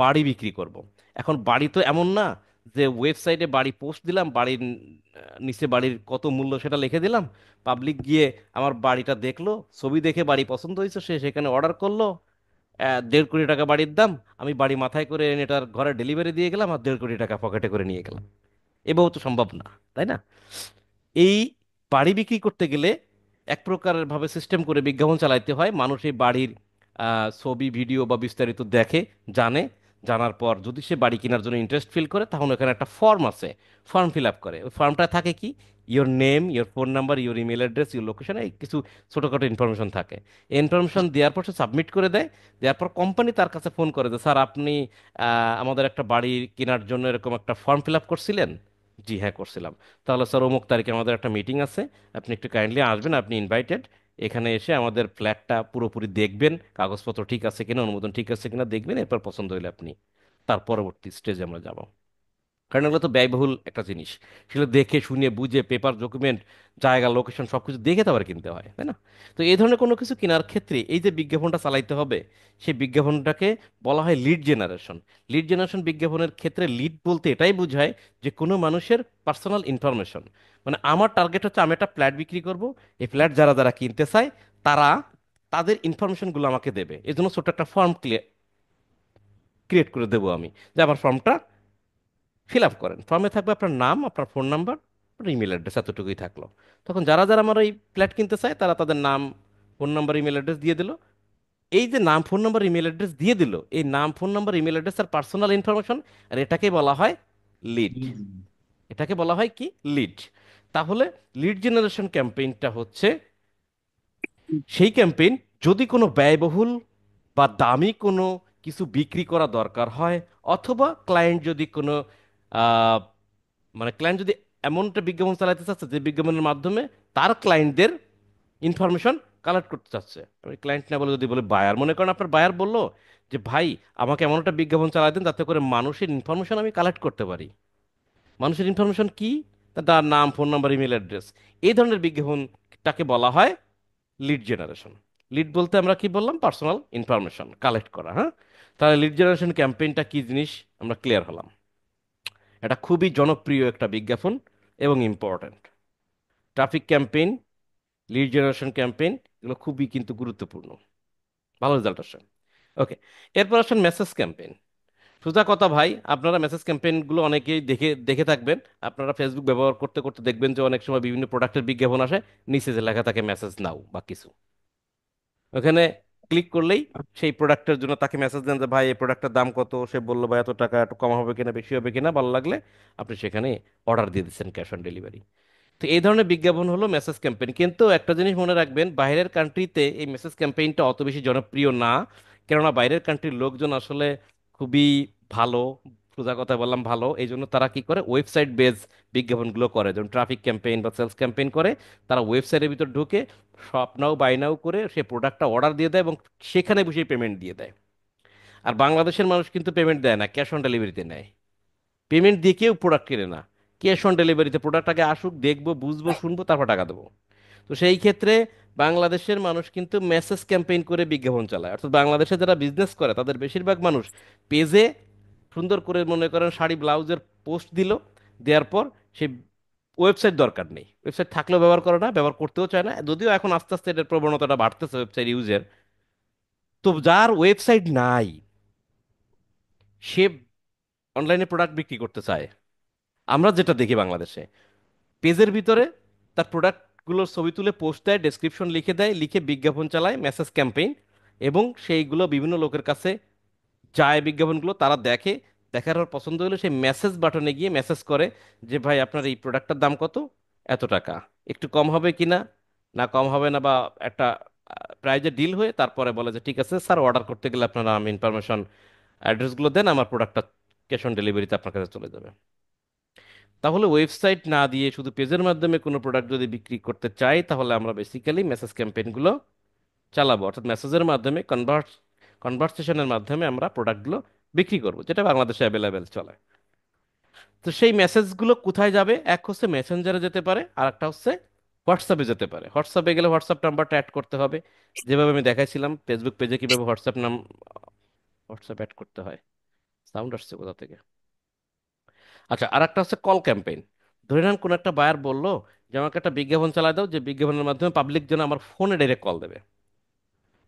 বাড়ি বিক্রি করব। এখন বাড়ি তো এমন না যে ওয়েবসাইটে বাড়ি পোস্ট দিলাম, বাড়ির নিচে বাড়ির কত মূল্য সেটা লিখে দিলাম। পাবলিক গিয়ে আমার বাড়িটা দেখলো, ছবি দেখে বাড়ি পছন্দ হয়েছে, সে সেখানে অর্ডার করলো। 1.5 কোটি টাকা বাড়ির দাম, আমি বাড়ি মাথায় করে এনে তার ঘরে ডেলিভারি দিয়ে গেলাম আর 1.5 কোটি টাকা পকেটে করে নিয়ে গেলাম। এভাবে তো সম্ভব না, তাই না? এই বাড়ি বিক্রি করতে গেলে এক প্রকারের ভাবে সিস্টেম করে বিজ্ঞাপন চালাইতে হয়। মানুষ এই বাড়ির ছবি ভিডিও বা বিস্তারিত দেখে, জানে। জানার পর যদি সে বাড়ি কেনার জন্য ইন্টারেস্ট ফিল করে, তখন ওখানে একটা ফর্ম আছে, ফর্ম ফিল আপ করে। ওই ফর্মটা থাকে কি, your name, your phone number, your email address, your location, এই কিছু ছোটোখাটো ইনফরমেশন থাকে। এই ইনফরমেশন দেওয়ার পর সে সাবমিট করে দেয়। দেওয়ার পর কোম্পানি তার কাছে ফোন করে যে, স্যার আপনি আমাদের একটা বাড়ি কেনার জন্য এরকম একটা ফর্ম ফিল আপ করছিলেন। জি হ্যাঁ করছিলাম। তাহলে স্যার অমুক তারিখে আমাদের একটা মিটিং আছে, আপনি একটু কাইন্ডলি আসবেন, আপনি ইনভাইটেড। এখানে এসে আমাদের ফ্ল্যাটটা পুরোপুরি দেখবেন, কাগজপত্র ঠিক আছে কিনা, অনুমোদন ঠিক আছে কিনা দেখবেন। এরপর পছন্দ হলে আপনি তার পরবর্তী স্টেজে আমরা যাব। কারণ এগুলো তো ব্যয়বহুল একটা জিনিস। সেগুলো দেখে শুনে বুঝে পেপার ডকুমেন্ট, জায়গা, লোকেশন সবকিছু দেখে তো আবার কিনতে হয়, তাই না? তো এই ধরনের কোনো কিছু কেনার ক্ষেত্রে এই যে বিজ্ঞাপনটা চালাইতে হবে, সেই বিজ্ঞাপনটাকে বলা হয় লিড জেনারেশন। লিড জেনারেশন বিজ্ঞাপনের ক্ষেত্রে লিড বলতে এটাই বোঝায় যে কোনো মানুষের পার্সোনাল ইনফরমেশন। মানে আমার টার্গেট হচ্ছে আমি একটা ফ্ল্যাট বিক্রি করব, এই ফ্ল্যাট যারা যারা কিনতে চায় তারা তাদের ইনফরমেশনগুলো আমাকে দেবে। এই জন্য ছোট্ট একটা ফর্ম ক্রিয়েট করে দেবো আমি, যে আমার ফর্মটা ফিল আপ করেন। ফর্মে থাকবে আপনার নাম, আপনার ফোন নাম্বার, আপনার ইমেল অ্যাড্রেস, এতটুকুই থাকলো। তখন যারা যারা আমার এই ফ্ল্যাট কিনতে চায় তারা তাদের নাম, ফোন নাম্বার, ইমেল অ্যাড্রেস দিয়ে দিল। এই যে নাম, ফোন নাম্বার, ইমেল অ্যাড্রেস দিয়ে দিল, এই নাম, ফোন নাম্বার, ইমেল অ্যাড্রেস আর পার্সোনাল ইনফরমেশন, আর এটাকে বলা হয় লিড। এটাকে বলা হয় কি, লিড। তাহলে লিড জেনারেশন ক্যাম্পেইনটা হচ্ছে সেই ক্যাম্পেইন, যদি কোনো ব্যয়বহুল বা দামি কোনো কিছু বিক্রি করা দরকার হয়, অথবা ক্লায়েন্ট যদি কোনো মানে ক্লায়েন্ট যদি এমন একটা বিজ্ঞাপন চালাতে চাচ্ছে যে বিজ্ঞাপনের মাধ্যমে তার ক্লায়েন্টদের ইনফরমেশন কালেক্ট করতে চাচ্ছে। আমি ক্লায়েন্ট না বলে যদি বলে বায়ার, মনে করেন আপনার বায়ার বললো যে ভাই আমাকে এমন একটা বিজ্ঞাপন চালাই দেন যাতে করে মানুষের ইনফরমেশন আমি কালেক্ট করতে পারি। মানুষের ইনফরমেশন কি, তার নাম, ফোন নাম্বার, ইমেল অ্যাড্রেস। এই ধরনের বিজ্ঞাপনটাকে বলা হয় লিড জেনারেশন। লিড বলতে আমরা কি বললাম, পার্সোনাল ইনফরমেশন কালেক্ট করা। হ্যাঁ, তাহলে লিড জেনারেশন ক্যাম্পেইনটা কি জিনিস আমরা ক্লিয়ার হলাম। এটা খুবই জনপ্রিয় একটা বিজ্ঞাপন এবং important. Traffic campaign, lead generation campaign, এগুলো খুবই কিন্তু গুরুত্বপূর্ণ, ভালো রেজাল্ট আসে। ওকে, এরপর আসেন মেসেজ ক্যাম্পেইন। সোজা কথা ভাই, আপনারা মেসেজ ক্যাম্পেইনগুলো অনেকেই দেখে দেখে থাকবেন। আপনারা ফেসবুক ব্যবহার করতে করতে দেখবেন যে অনেক সময় বিভিন্ন প্রোডাক্টের বিজ্ঞাপন আসে, নিচে যে লেখা থাকে মেসেজ নাও বা কিছু। ওখানে ক্লিক করলেই সেই প্রোডাক্টের জন্য তাকে মেসেজ দেন যে ভাই এই প্রোডাক্টের দাম কত, সে বললো ভাই এত টাকা, একটু কম হবে কিনা, বেশি হবে কিনা, ভালো লাগলে আপনি সেখানে অর্ডার দিয়ে দিচ্ছেন, ক্যাশ অন ডেলিভারি। তো এই ধরনের বিজ্ঞাপন হলো মেসেজ ক্যাম্পেইন। কিন্তু একটা জিনিস মনে রাখবেন, বাইরের কান্ট্রিতে এই মেসেজ ক্যাম্পেইনটা অত বেশি জনপ্রিয় না। কেননা বাইরের কান্ট্রির লোকজন আসলে খুবই ভালো, সোজা কথা বললাম ভালো, এই জন্য তারা কি করে, ওয়েবসাইট বেস বিজ্ঞাপনগুলো করে। যেমন ট্রাফিক ক্যাম্পেইন বা সেলস ক্যাম্পেইন করে, তারা ওয়েবসাইটের ভিতর ঢুকে শপ নাও বাই নাও করে সে প্রোডাক্টটা অর্ডার দিয়ে দেয় এবং সেখানে বসে পেমেন্ট দিয়ে দেয়। আর বাংলাদেশের মানুষ কিন্তু পেমেন্ট দেয় না, ক্যাশ অন ডেলিভারিতে নেয়। পেমেন্ট দিয়ে কেউ প্রোডাক্ট কেনে না, ক্যাশ অন ডেলিভারিতে প্রোডাক্ট আগে আসুক, দেখবো, বুঝবো, শুনবো, তারপর টাকা দেবো। তো সেই ক্ষেত্রে বাংলাদেশের মানুষ কিন্তু মেসেজ ক্যাম্পেইন করে বিজ্ঞাপন চালায়। অর্থাৎ বাংলাদেশে যারা বিজনেস করে তাদের বেশিরভাগ মানুষ পেজে সুন্দর করে মনে করেন শাড়ি ব্লাউজের পোস্ট দিল, দেওয়ার পর সেই ওয়েবসাইট দরকার নেই, ওয়েবসাইট থাকলেও ব্যবহার করে না, ব্যবহার করতেও চায় না। যদিও এখন আস্তে আস্তে এটার প্রবণতাটা বাড়তেছে ওয়েবসাইট ইউজের। তো যার ওয়েবসাইট নাই সে অনলাইনে প্রোডাক্ট বিক্রি করতে চায়। আমরা যেটা দেখি বাংলাদেশে, পেজের ভিতরে তার প্রোডাক্টগুলোর ছবি তুলে পোস্ট দেয়, ডেসক্রিপশন লিখে দেয়, লিখে বিজ্ঞাপন চালায়, মেসেজ ক্যাম্পেইন। এবং সেইগুলো বিভিন্ন লোকের কাছে যায়, বিজ্ঞাপনগুলো তারা দেখে, দেখার পর পছন্দ হলে সেই মেসেজ বাটনে গিয়ে মেসেজ করে যে ভাই আপনার এই প্রোডাক্টটার দাম কত, এত টাকা, একটু কম হবে কি না, না কম হবে না, বা একটা প্রাইজে ডিল হয়ে তারপরে বলে যে ঠিক আছে স্যার, অর্ডার করতে গেলে আপনারা আমি ইনফরমেশন অ্যাড্রেসগুলো দেন, আমার প্রোডাক্টটা ক্যাশ অন ডেলিভারিতে আপনার কাছে চলে যাবে। তাহলে ওয়েবসাইট না দিয়ে শুধু পেজের মাধ্যমে কোনো প্রোডাক্ট যদি বিক্রি করতে চাই, তাহলে আমরা বেসিক্যালি মেসেজ ক্যাম্পেইনগুলো চালাবো। অর্থাৎ মেসেজের মাধ্যমে কনভারসেশনের মাধ্যমে আমরা প্রোডাক্টগুলো বিক্রি করব, যেটা বাংলাদেশে অ্যাভেলেবেল চলে। তো সেই মেসেজগুলো কোথায় যাবে, এক হচ্ছে মেসেঞ্জারে যেতে পারে, আর একটা হচ্ছে হোয়াটসঅ্যাপে যেতে পারে। হোয়াটসঅ্যাপে গেলে হোয়াটসঅ্যাপ নাম্বারটা অ্যাড করতে হবে, যেভাবে আমি দেখাইছিলাম ফেসবুক পেজে কিভাবে হোয়াটসঅ্যাপ অ্যাড করতে হয়। সাউন্ড আসছে কোথা থেকে? আচ্ছা, আর একটা হচ্ছে কল ক্যাম্পেইন। ধরে নেন কোনো একটা বায়ার বললো যে আমাকে একটা বিজ্ঞাপন চালায় দাও, যে বিজ্ঞাপনের মাধ্যমে পাবলিক যেন আমার ফোনে ডাইরেক্ট কল দেবে।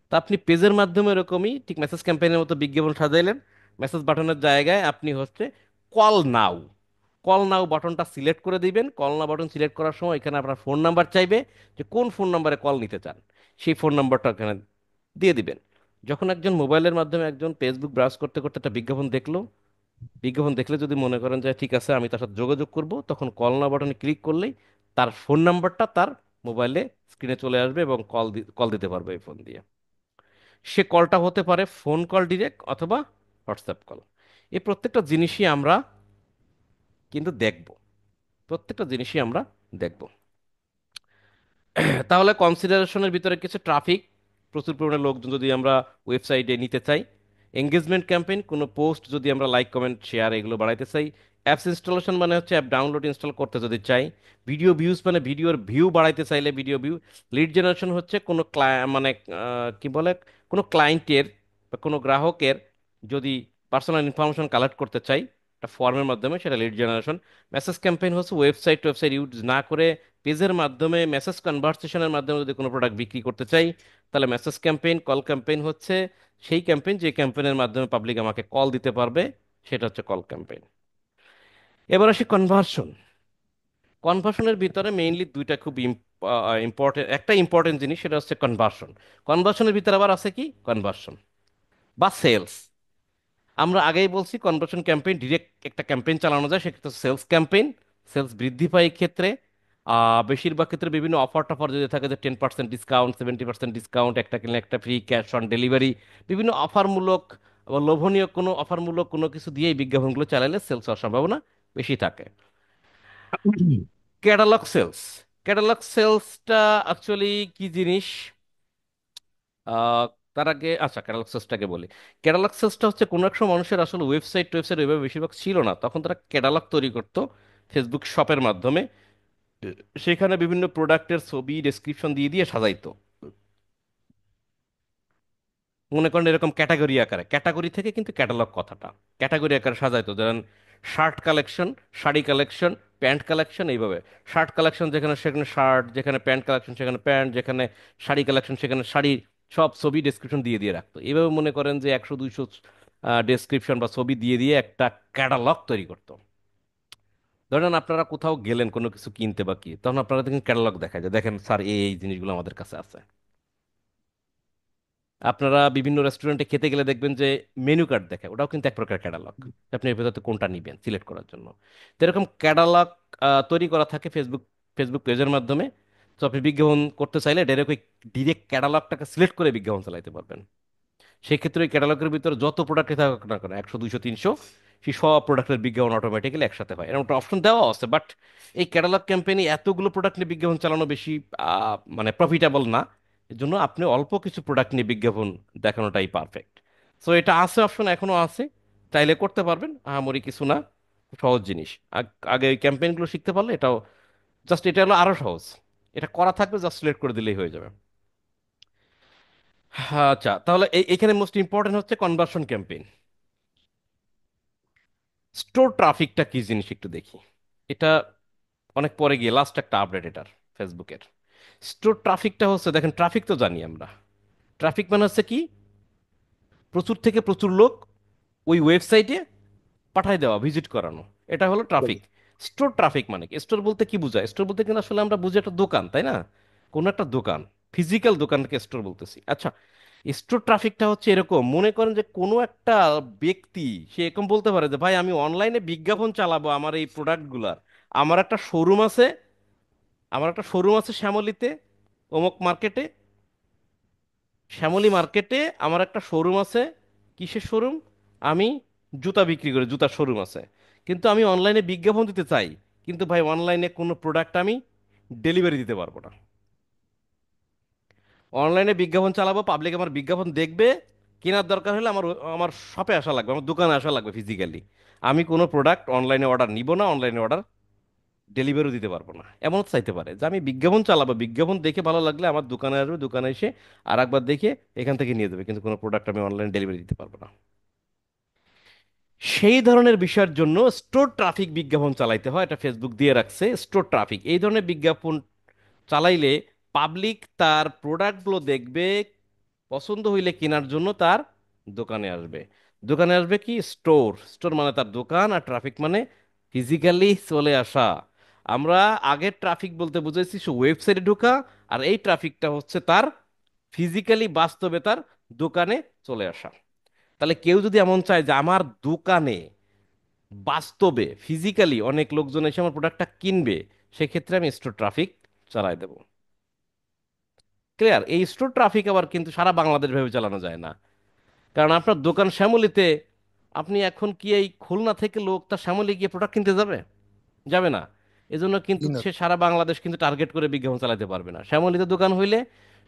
তা আপনি পেজের মাধ্যমে এরকমই ঠিক মেসেজ ক্যাম্পেইনের মতো বিজ্ঞাপন সাজাইলেন। মেসেজ বাটনের জায়গায় আপনি হচ্ছে কল নাও, কল নাও বাটনটা সিলেক্ট করে দিবেন। কল নাও বাটন সিলেক্ট করার সময় এখানে আপনার ফোন নাম্বার চাইবে, যে কোন ফোন নাম্বারে কল নিতে চান, সেই ফোন নাম্বারটা এখানে দিয়ে দিবেন। যখন একজন মোবাইলের মাধ্যমে একজন ফেসবুক ব্রাউজ করতে করতে একটা বিজ্ঞাপন দেখলো, বিজ্ঞাপন দেখলে যদি মনে করেন যে ঠিক আছে আমি তার সাথে যোগাযোগ করব, তখন কল নাও বাটনে ক্লিক করলেই তার ফোন নাম্বারটা তার মোবাইলে স্ক্রিনে চলে আসবে এবং কল দিতে পারবে এই ফোন দিয়ে। সে কলটা হতে পারে ফোন কল ডিরেক্ট অথবা হোয়াটসঅ্যাপ কল। এই প্রত্যেকটা জিনিসই আমরা কিন্তু দেখব, প্রত্যেকটা জিনিসই আমরা দেখব। তাহলে কনসিডারেশনের ভিতরে কিছু ট্রাফিক, প্রচুর পরিমাণে লোকজন যদি আমরা ওয়েবসাইটে নিতে চাই, এঙ্গেজমেন্ট ক্যাম্পেইন, কোনো পোস্ট যদি আমরা লাইক কমেন্ট শেয়ার এগুলো বাড়াইতে চাই, অ্যাপস ইনস্টলেশন মানে হচ্ছে অ্যাপ ডাউনলোড ইনস্টল করতে যদি চাই, ভিডিও ভিউজ মানে ভিডিওর ভিউ বাড়াইতে চাইলে ভিডিও ভিউ, লিড জেনারেশন হচ্ছে কোনো মানে কি বলে, কোনো ক্লায়েন্টের বা কোনো গ্রাহকের যদি পার্সোনাল ইনফরমেশন কালেক্ট করতে চাই একটা ফর্মের মাধ্যমে, সেটা লিড জেনারেশন। মেসেজ ক্যাম্পেইন হচ্ছে ওয়েবসাইট ইউজ না করে পেজের মাধ্যমে মেসেজ কনভারসেশনের মাধ্যমে যদি কোনো প্রোডাক্ট বিক্রি করতে চাই, তাহলে মেসেজ ক্যাম্পেইন। কল ক্যাম্পেইন হচ্ছে সেই ক্যাম্পেইন যে ক্যাম্পেইনের মাধ্যমে পাবলিক আমাকে কল দিতে পারবে, সেটা হচ্ছে কল ক্যাম্পেইন। এবার আসি কনভার্সন। কনভার্সনের ভিতরে মেইনলি দুইটা খুব ইম্পর্টেন্ট, একটা ইম্পর্টেন্ট জিনিস সেটা হচ্ছে কনভার্সন। কনভার্সনের ভিতরে আবার আছে কি কনভার্সন বা সেলস। আমরা আগেই বলছি কনভার্সন ক্যাম্পেইন ডিরেক্ট একটা ক্যাম্পেইন চালানো যায়, সেক্ষেত্রে সেলস ক্যাম্পেইন। সেলস বৃদ্ধি পায় এই ক্ষেত্রে। বেশিরভাগ ক্ষেত্রে বিভিন্ন অফার টফার যদি থাকে, যে 10% ডিসকাউন্ট, 70% ডিসকাউন্ট, একটা কিনলে একটা ফ্রি, ক্যাশ অন ডেলিভারি, বিভিন্ন অফারমূলক বা লোভনীয় কোনো অফারমূলক কোনো কিছু দিয়ে এই বিজ্ঞাপনগুলো চালালে সেলস হওয়ার সম্ভাবনা বেশি থাকে। ক্যাটালগ সেলস, ক্যাটালগ সেলসটা অ্যাকচুয়ালি কি জিনিস, আহ, তার আগে আচ্ছা ক্যাটালগ সেলসটাকে বলি। ক্যাটালগ সেলসটা হচ্ছে কোনো এক সময় মানুষের আসলে ওয়েবসাইট ওইভাবে বেশিরভাগ ছিল না, তখন তারা ক্যাটালগ তৈরি করতো ফেসবুক শপের মাধ্যমে। সেখানে বিভিন্ন প্রোডাক্টের ছবি ডেসক্রিপশন দিয়ে দিয়ে সাজাইতো। মনে করেন এরকম ক্যাটাগরি আকারে, ক্যাটাগরি থেকে কিন্তু ক্যাটালগ কথাটা, ক্যাটাগরি আকারে সাজাইতো। ধরেন shirt collection, sari collection, pant collection, এইভাবে। শার্ট কালেকশন যেখানে সেখানে শার্ট, যেখানে প্যান্ট কালেকশন সেখানে প্যান্ট, যেখানে শাড়ি কালেকশন সেখানে শাড়ি, সব ছবি ডেসক্রিপশন দিয়ে দিয়ে রাখতো। এইভাবে মনে করেন যে 100 200 ডেসক্রিপশন বা ছবি দিয়ে দিয়ে একটা ক্যাটালগ তৈরি করতো। ধরেন আপনারা কোথাও গেলেন কোনো কিছু কিনতে বা কি, তখন আপনারা দেখেন ক্যাটালগ দেখা যায়, দেখেন স্যার এই এই জিনিসগুলো আমাদের কাছে আছে। আপনারা বিভিন্ন রেস্টুরেন্টে খেতে গেলে দেখবেন যে মেনু কার্ড দেখায়, ওটাও কিন্তু এক প্রকার ক্যাটালগ। আপনি এর ভেতরে কোনটা নিবেন সিলেক্ট করার জন্য। তো এরকম ক্যাটালগ তৈরি করা থাকে ফেসবুক ফেসবুক পেজের মাধ্যমে। তো আপনি বিজ্ঞাপন করতে চাইলে ডিরেক্ট ক্যাটালগটাকে সিলেক্ট করে বিজ্ঞাপন চালাতে পারবেন। সেই ক্ষেত্রে ওই ক্যাটালগের ভিতরে যত প্রোডাক্টে থাকুক না কেন, 100 200 300, সেই সব প্রোডাক্টের বিজ্ঞাপন অটোমেটিক্যালি একসাথে হয়, এরকম একটা অপশন দেওয়া আছে। বাট এই ক্যাটালগ ক্যাম্পেইনে এতগুলো প্রোডাক্ট নিয়ে বিজ্ঞাপন চালানো বেশি মানে প্রফিটেবল না। এর জন্য আপনি অল্প কিছু প্রোডাক্ট নিয়ে বিজ্ঞাপন দেখানোটাই পারফেক্ট। সো এটা আছে, অপশন এখনো আছে, চাইলে করতে পারবেন, আহামরি কিছু না, খুব সহজ জিনিস। আগে এই ক্যাম্পেইনগুলো শিখতে পারলে এটাও, জাস্ট এটা হলো আরো সহজ। এটা করা থাকবে, জাস্ট সিলেক্ট করে দিলেই হয়ে যাবে। আচ্ছা, তাহলে এখানে মোস্ট ইম্পর্টেন্ট হচ্ছে কনভার্সন ক্যাম্পেইন। স্টোর ট্রাফিকটা কি জিনিস একটু দেখি। এটা অনেক পরে গিয়ে লাস্ট একটা আপডেট এটার, ফেসবুকের। স্টোর ট্রাফিকটা হচ্ছে, দেখেন ট্রাফিক তো জানি আমরা, ট্রাফিক মানে হচ্ছে কি, প্রচুর থেকে প্রচুর লোক ওই ওয়েবসাইটে পাঠায় দেওয়া, ভিজিট করানো, এটা হলো ট্রাফিক। স্টোর ট্রাফিক মানে কি, স্টোর বলতে কি বোঝায়, স্টোর বলতে কিন্তু আসলে আমরা বুঝি একটা দোকান, তাই না? কোনো একটা দোকান, ফিজিক্যাল দোকানকে স্টোর বলতেছি। আচ্ছা, স্টোর ট্রাফিকটা হচ্ছে এরকম, মনে করেন যে কোনো একটা ব্যক্তি, সে এরকম বলতে পারে যে ভাই আমি অনলাইনে বিজ্ঞাপন চালাবো আমার এই প্রোডাক্টগুলার, আমার একটা শোরুম আছে, আমার একটা শোরুম আছে শ্যামলীতে, অমুক মার্কেটে, শ্যামলী মার্কেটে আমার একটা শোরুম আছে। কিসের শোরুম? আমি জুতা বিক্রি করি, জুতার শোরুম আছে। কিন্তু আমি অনলাইনে বিজ্ঞাপন দিতে চাই, কিন্তু ভাই অনলাইনে কোনো প্রোডাক্ট আমি ডেলিভারি দিতে পারবো না। অনলাইনে বিজ্ঞাপন চালাবো, পাবলিক আমার বিজ্ঞাপন দেখবে, কেনার দরকার হলে আমার আমার শপে আসা লাগবে, আমার দোকানে আসা লাগবে ফিজিক্যালি। আমি কোনো প্রোডাক্ট অনলাইনে অর্ডার নিব না, অনলাইনে অর্ডার ডেলিভারিও দিতে পারবো না। এমনও চাইতে পারে যে আমি বিজ্ঞাপন চালাবো, বিজ্ঞাপন দেখে ভালো লাগলে আমার দোকানে আসবে, দোকানে এসে আর একবার দেখে এখান থেকে নিয়ে যাবে, কিন্তু কোনো প্রোডাক্ট আমি অনলাইনে ডেলিভারি দিতে পারবো না। সেই ধরনের বিষয়ের জন্য স্টোর ট্রাফিক বিজ্ঞাপন চালাইতে হয়। এটা ফেসবুক দিয়ে রাখছে, স্টোর ট্রাফিক। এই ধরনের বিজ্ঞাপন চালাইলে পাবলিক তার প্রোডাক্টগুলো দেখবে, পছন্দ হইলে কেনার জন্য তার দোকানে আসবে। দোকানে আসবে কি? স্টোর। স্টোর মানে তার দোকান, আর ট্রাফিক মানে ফিজিক্যালি চলে আসা। আমরা আগের ট্রাফিক বলতে বুঝেছি ওয়েবসাইটে ঢোকা, আর এই ট্রাফিকটা হচ্ছে তার ফিজিক্যালি বাস্তবে তার দোকানে চলে আসা। তাহলে কেউ যদি এমন চায় যে আমার দোকানে বাস্তবে ফিজিক্যালি অনেক লোকজন এসে আমার প্রোডাক্টটা কিনবে, সেক্ষেত্রে আমি স্টোর ট্রাফিক চালাই দেবো। ক্লিয়ার? এই স্টোর ট্রাফিক আবার কিন্তু সারা বাংলাদেশ ভেবে চালানো যায় না। কারণ আপনার দোকান শ্যামলীতে, আপনি এখন কি এই খুলনা থেকে লোক তার শ্যামলী গিয়ে প্রোডাক্ট কিনতে যাবে? যাবে না। এজন্য কিন্তু জি না। সে সারা বাংলাদেশ কিন্তু টার্গেট করে বিজ্ঞাপন চালাতে পারবে না। শ্যামলীতে দোকান হইলে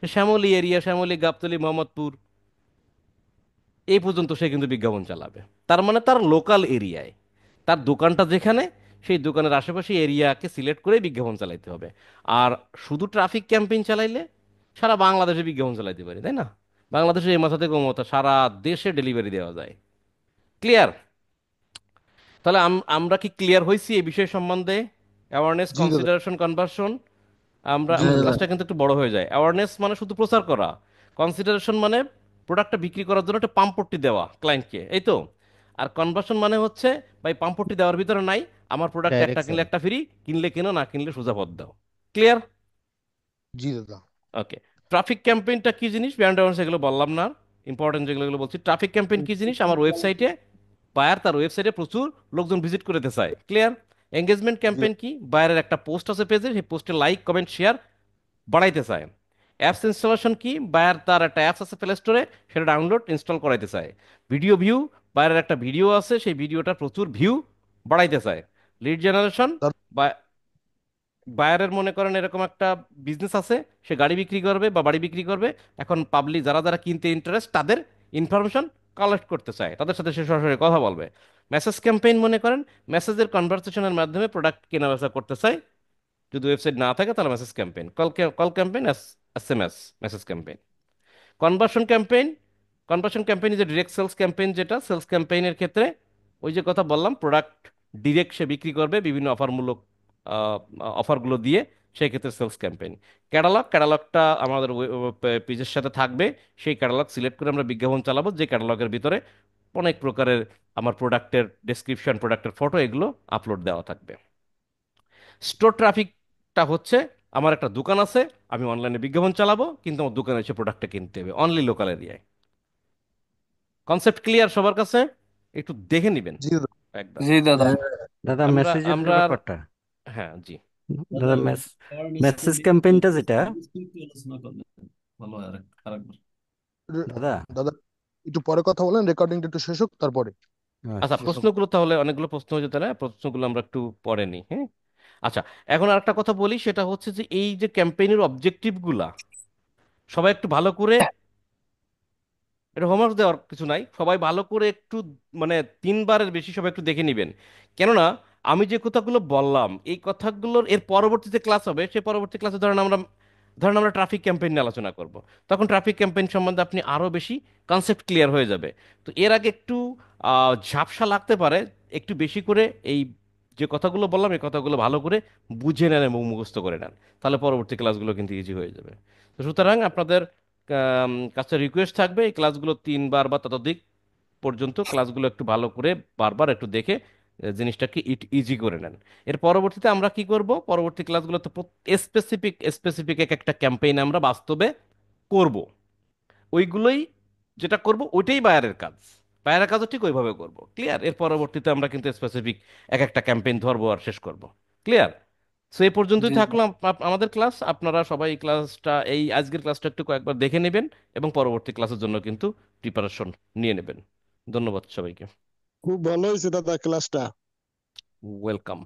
শ্যামলী এরিয়া, শ্যামলী, গাবতলী, মোহাম্মদপুর এই পর্যন্ত সে কিন্তু বিজ্ঞাপন চালাবে। তার মানে তার লোকাল এরিয়ায়, তার দোকানটা যেখানে, সেই দোকানের আশেপাশে এরিয়াকে সিলেক্ট করে বিজ্ঞাপন চালাইতে হবে। আর শুধু ট্রাফিক ক্যাম্পেইন চালাইলে সারা বাংলাদেশে বিজ্ঞাপন চালাইতে পারি, তাই না? বাংলাদেশে এই মাথা থেকে ও মাথা সারা দেশে ডেলিভারি দেওয়া যায়। ক্লিয়ার? তাহলে আমরা কি ক্লিয়ার হয়েছি এই বিষয় সম্বন্ধে? অ্যাওয়ারনেস, জি দাদা। Consideration, conversion. আমরা জি আমাদের দাদা। ক্লাসটা কিন্তু একটু বড় হয়ে যায়। অ্যাওয়ারনেস মানে শুধু প্রচার করা, কনসিডারেশন মানে প্রোডাক্টটা বিক্রি করার জন্য একটা পাম্পট্টি দেওয়া ক্লায়েন্টকে, এই তো। আর কনভার্সন মানে হচ্ছে, ভাই পাম্পট্টি দেওয়ার ভিতরে নাই, আমার প্রোডাক্ট একটা ডাইরেক্ট কিনলে সেল। একটা ফ্রি, কিনলে কেনো, না কিনলে সোজা পথ দাও। ক্লিয়ার? জি দাদা। ওকে। ট্রাফিক ক্যাম্পেইনটা কি জিনিস, ব্র্যান্ড অ্যাওয়ারনেস এগুলো বললাম না, ইম্পর্টেন্ট যেগুলো এগুলো বলছি। ট্রাফিক ক্যাম্পেইন কি জিনিস? আমার ওয়েবসাইটে বায়ার তার ওয়েবসাইটে প্রচুর লোকজন ভিজিট করতে চায়। ক্লিয়ার? এঙ্গেজমেন্ট জি ক্যাম্পেইন কি? বায়ারের একটা পোস্ট আছে পেজে, সেই পোস্টে লাইক, কমেন্ট, শেয়ার বাড়াইতে চায়। অ্যাপস ইনস্টলেশন কি? বায়ার তার একটা অ্যাপস আছে প্লে স্টোরে, সেটা ডাউনলোড ইনস্টল করাইতে চায়। ভিডিও ভিউ, বায়ারের একটা ভিডিও আছে, সেই ভিডিওটা প্রচুর ভিউ বাড়াইতে চায়। লিড জেনারেশন, দাদা। বায়ারের মনে করেন এরকম একটা বিজনেস আছে, সে গাড়ি বিক্রি করবে বা বাড়ি বিক্রি করবে। এখন পাবলিক যারা যারা কিনতে ইন্টারেস্ট, তাদের ইনফরমেশন কালেক্ট করতে চায়, তাদের সাথে সে সরাসরি কথা বলবে। মেসেজ ক্যাম্পেইন মনে করেন মেসেজের কনভারসেশনের মাধ্যমে প্রোডাক্ট কেনা বেচা করতে চায়। যদি ওয়েবসাইট না থাকে তাহলে message campaign, call, call campaign, SMS, message campaign. Conversion campaign, conversion campaign is a direct sales campaign. যেটা সেলস ক্যাম্পেইনের ক্ষেত্রে ওই যে কথা বললাম, প্রোডাক্ট ডিরেক্ট সে বিক্রি করবে বিভিন্ন অফারমূলক অফারগুলো দিয়ে, সেই ক্ষেত্রে সেলস ক্যাম্পেইন। ক্যাটালগ, ক্যাটালগটা আমাদের পেজের সাথে থাকবে। সেই ক্যাটালগ সিলেক্ট করে আমরা বিজ্ঞাপন চালাবো, যে ক্যাটালগের ভিতরে অনেক প্রকারের আমার প্রোডাক্টের ডেসক্রিপশন, প্রোডাক্টের ফটো এগুলো আপলোড দেওয়া থাকবে। স্টোর ট্রাফিকটা হচ্ছে, আমার একটা দোকান আছে, আমি অনলাইনে বিজ্ঞাপন চালাবো, কিন্তু আমার দোকানে এসে প্রোডাক্টটা কিনতে হবে অনলি লোকাল এরিয়ায়। কনসেপ্ট ক্লিয়ার সবার কাছে? একটু দেখে নেবেন জি দাদা। একবার। জি দাদা। দাদা আমরা মেসেজের যে আমরা ব্যাপারটা, হ্যাঁ, জি। দাদা মেসেজ ক্যাম্পেইনটা যেটা, দাদা। দাদা একটু পরে কথা বলেন, রেকর্ডিংটা একটু শেষ হোক তারপরে আচ্ছা, প্রশ্ন। প্রশ্নগুলো তাহলে অনেকগুলো প্রশ্ন হয়েছে, তাহলে প্রশ্নগুলো আমরা একটু পরে নিই, হ্যাঁ। আচ্ছা, এখন আর একটা কথা বলি, সেটা হচ্ছে যে এই যে ক্যাম্পেইনের অবজেক্টিভগুলা সবাই একটু ভালো করে, এটা হোমওয়ার্ক দেওয়ার কিছু নাই, সবাই ভালো করে একটু, মানে 3বারের বেশি সবাই একটু দেখে নেবেন। কেননা আমি যে কথাগুলো বললাম, এই কথাগুলোর এর পরবর্তীতে ক্লাস হবে, সেই পরবর্তী ক্লাসে ধরেন আমরা ট্রাফিক ক্যাম্পেইন নিয়ে আলোচনা করব। তখন ট্রাফিক ক্যাম্পেইন সম্বন্ধে আপনি আরও বেশি কনসেপ্ট ক্লিয়ার হয়ে যাবে। তো এর আগে একটু ঝাপসা লাগতে পারে, একটু বেশি করে এই যে কথাগুলো বললাম, এই কথাগুলো ভালো করে বুঝে নেন এবং মুখস্থ করে নেন, তাহলে পরবর্তী ক্লাসগুলো কিন্তু ইজি হয়ে যাবে। তো সুতরাং আপনাদের কাছে রিকোয়েস্ট থাকবে, এই ক্লাসগুলো 3বার বা ততোধিক পর্যন্ত ক্লাসগুলো একটু ভালো করে বারবার একটু দেখে জিনিসটাকে ইজি করে নেন। এর পরবর্তীতে আমরা কি করব, পরবর্তী ক্লাসগুলোতে স্পেসিফিক স্পেসিফিক এক একটা ক্যাম্পেইন আমরা বাস্তবে করব। ওইগুলোই যেটা করব ওইটাই বায়ারের কাজ, বায়ারের কাজও ঠিক ওইভাবে করব। ক্লিয়ার? এর পরবর্তীতে আমরা কিন্তু স্পেসিফিক এক একটা ক্যাম্পেইন ধরবো আর শেষ করব। ক্লিয়ার? সো এই পর্যন্তই জি থাকলো আমাদের ক্লাস। আপনারা সবাই এই ক্লাসটা, এই আজকের ক্লাসটা একটু কয়েকবার দেখে নেবেন এবং পরবর্তী ক্লাসের জন্য কিন্তু প্রিপারেশন নিয়ে নেবেন। ধন্যবাদ সবাইকে। খুব ভালো হয়েছে দাদা ক্লাসটা। ওয়েলকাম।